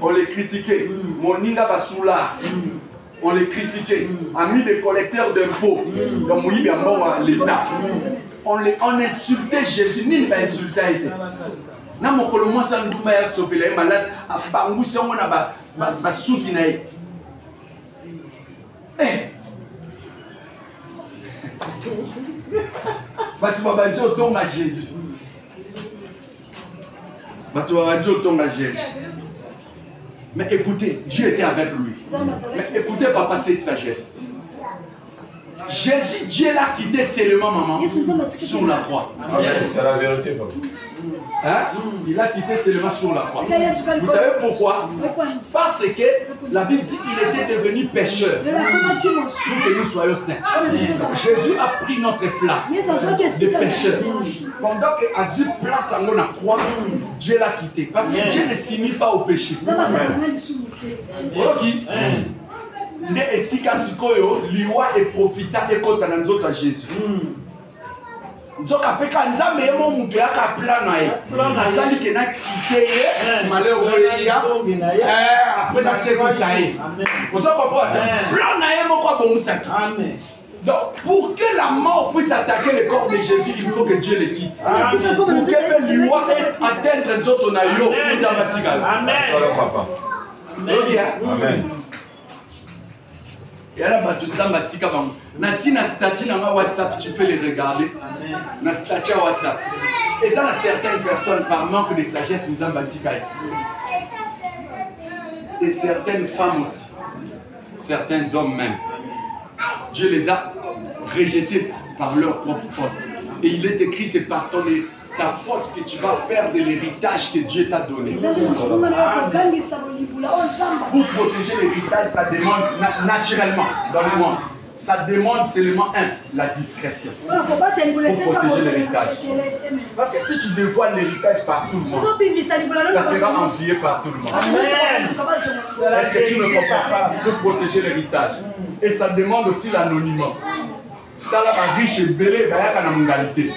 On les critiquait. Mon ninga basula. On les critiquait, amis des collecteurs d'impôts, comme l'État. On insultait Jésus, ni pas insulté. Na mokolomo sa nduma ya sopela malas abangu se on a ba souki na ye. Batu ba banjo tonga Jésus. Batu ba banjo tonga Jésus. Mais écoutez, Dieu était avec lui. Mais écoutez, papa, cette sagesse. Jésus, Dieu l'a quitté seulement, maman, sur la croix. C'est la vérité, papa. Hein? Il a quitté seulement sur la croix. Vous savez pourquoi? Parce que la Bible dit qu'il était devenu pécheur pour que nous soyons saints. Jésus a pris notre place de pécheur. Pendant qu'il a dû place à la croix, Dieu l'a quitté. Parce que Dieu ne s'immisce pas au péché. Ok. Ne esika sikoyo liwa et profita et kota na nzoto à Jésus. Nzoka peka nzambe yemo mutu yaka plan na ye. Asali ke na kiteye malheureux ya. Après na sekusa ye. Vous comprenez? Plan na ye moko bomusaki. Amen. Donc, pour que la mort puisse attaquer le corps de Jésus, il faut que Dieu le quitte. Pour que lui atteindre les autres naïos, Amen. Amen. Et là, na statut dans WhatsApp, tu peux les regarder. Na statut WhatsApp. Et ça, certaines personnes, par manque de sagesse, nous ont bâti. Et certaines femmes aussi. Certains hommes même. Dieu les a rejetés par leur propre faute. Et il est écrit, c'est par ta faute que tu vas perdre l'héritage que Dieu t'a donné. Pour protéger l'héritage, ça demande naturellement dans le monde. ça demande seulement la discrétion pour protéger l'héritage. Parce que si tu dévoiles l'héritage par tout le monde, ça sera envié par tout le monde. Est-ce que tu ne comprends pas de protéger l'héritage? Et ça demande aussi l'anonymat. Dans la riche et belé, il y a une égalité.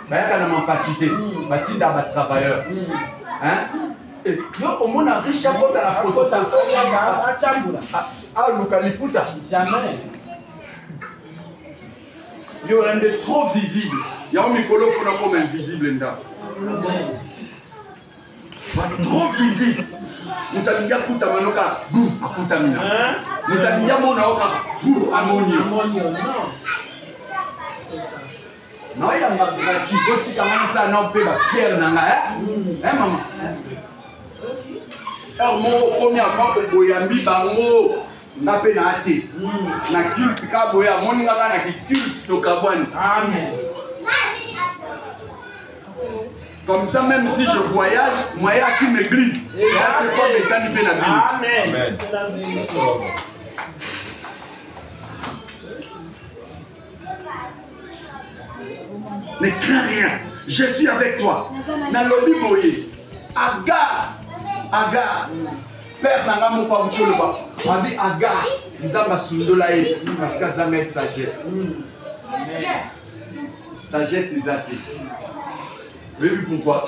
Il y a une capacité. Il y a un travailleur. Et au monde a riche à côté de la photo. Ah, l'Ukaliputa. Jamais. Il y a un trop visible. Il y a un micro comme invisible. Trop visible. Nous avons bien kuta manoka, bou, akutamina. Nous avons bien monaoka, bou, amonio. Non, il y a ma gratuit. Quand tu commences à non payer la fière nanga, hein, maman. Alors mon première fois que boyambi bango, n'a pas naté. Na culte kaboya, mon nanga na culte to kabwan. Amen. Comme ça, même si je voyage, moi, il y a qu'une église. Il y a que comme les animés dans la Bible. Amen. Ne crains rien. Je suis avec toi. Dans le Bible, Agar. Père Nanga Mopa Ucholoba. On dit Agar. Nzamba Sundolae. Parce que ça met sagesse. Sagesse est athée. Vous voyez pourquoi?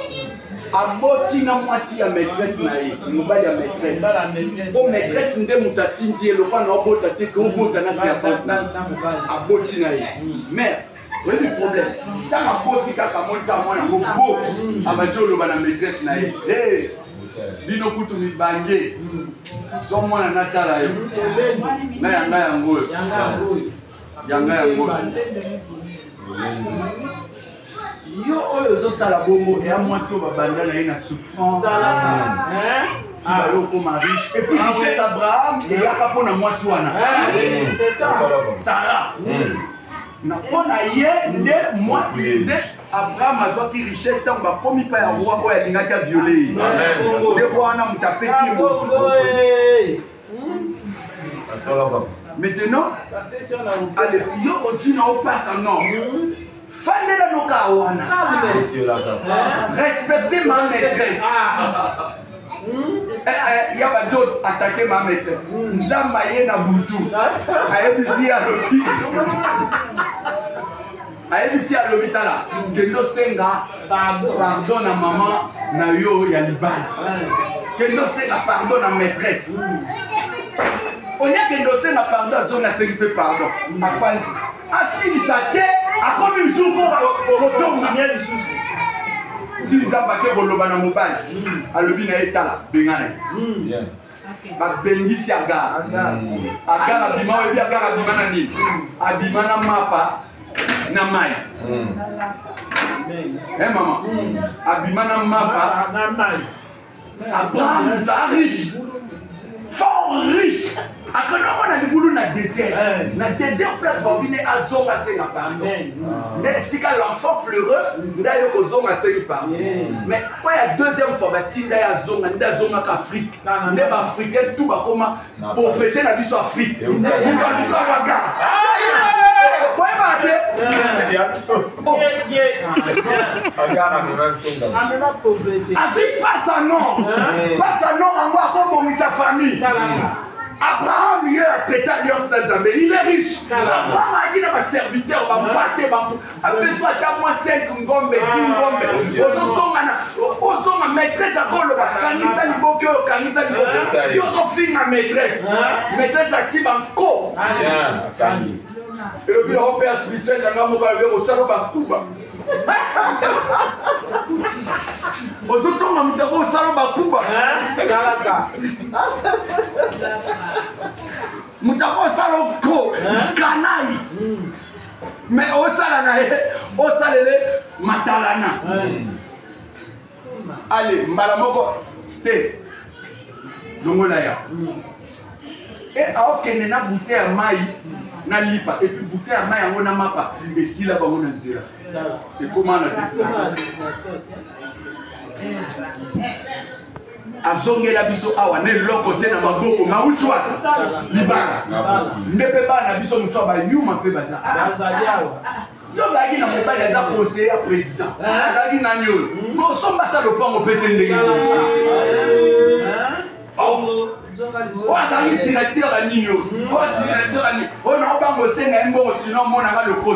Aboti na mwasi ya maîtresse na ye, mobali ya maîtresse. Bon maîtresse nde mutatindi ye lokwa na obota te ke obota na se aboti na ye. Mais vous voyez le problème? Tant aboti kaka monta mwana bobo abajo loba na maîtresse na ye. Eh, bino kutu mi bange. So mwana na tala ye. Na yanga yango. Yanga yango. Yo oyo sala bongo et à moi si on va banda na une souffrance. Tu vas aller au mariage et puis richesse Abraham et là pas pour na moi soana. C'est ça. Sarah. Na pona ye nde moi nde Abraham azwa ki richesse tant ba komi pa ya roi oyo alingaka violer. Amen. C'est quoi na mutapesi mo. Maintenant, allez, yo au-dessus na passe en or. Fandela no kawana. Respectez ma maîtresse. Yaba John attaquer ma maîtresse. Nzamba ye na butu. Ayebisi ya lobi. Ayebisi ya lobi tala. Kendo senga pardon na maman na yo ya libala. Kendo senga pardon na maîtresse. On y a kendo senga pardon zone na sengi pe pardon. Afandi. Asili sa te a comme une soupe au tombe. Si nous avons baqué pour le bana mobile, à l'objet na etala, bengana. Ba bengisi agar. Agar abima ou bien agar abima na ni. Abima na mapa na mai. Maman. Abima na mapa na mai. Abraham ta riche. Fort riche. Akono na libulu na désert. Na désert place va venir à zonga senga pardon. Mais si quand l'enfant pleureux, ndayo ko zonga senga pardon. Mais quoi la deuxième fois ba tinda ya zonga nda zonga qu'Afrique. Nde ba africain tout ba koma pauvreté na biso Afrique. Muka waga. Quoi ba te? Agara mena songa. Amena pauvreté. Asi face à non. Face à non en moi comme sa famille. Abraham, il est riche. Abraham a dit à ma serviteur, à besoin de moi 5 ngombe, 10 ngombe. Aux ma maîtresse à Golo, Kanisa Liboke, Kanisa Liboke. Ils ont fini ma maîtresse. Maîtresse à Tibanko. Et le bureau père spirituel, il y a un mot au salon Bakuba. Aux autres, on m'a au salon Bakuba. Moutako salon ko, Kanaï. Mais au salana, au salé, Matalana. Allez, Malamoko, te. Longolaya. Et alors qu'il y a une bouteille à maï. Na lipa et puis bouteille à main on a mapa et si là-bas on a dire et comment la destination azongela biso awa ne loko te na maboko mauti wapi libala nde mpe bana na biso mosusu bayuma mpe baza yo ozalaki na mobali aza conseiller ya président azalaki nani oyo nosomba ata lopango mpe te ndenge oyo azalaki directeur ya nini oyo oyo directeur ya nini oyo naobango osenga ye mbongo sino omonanga lokoso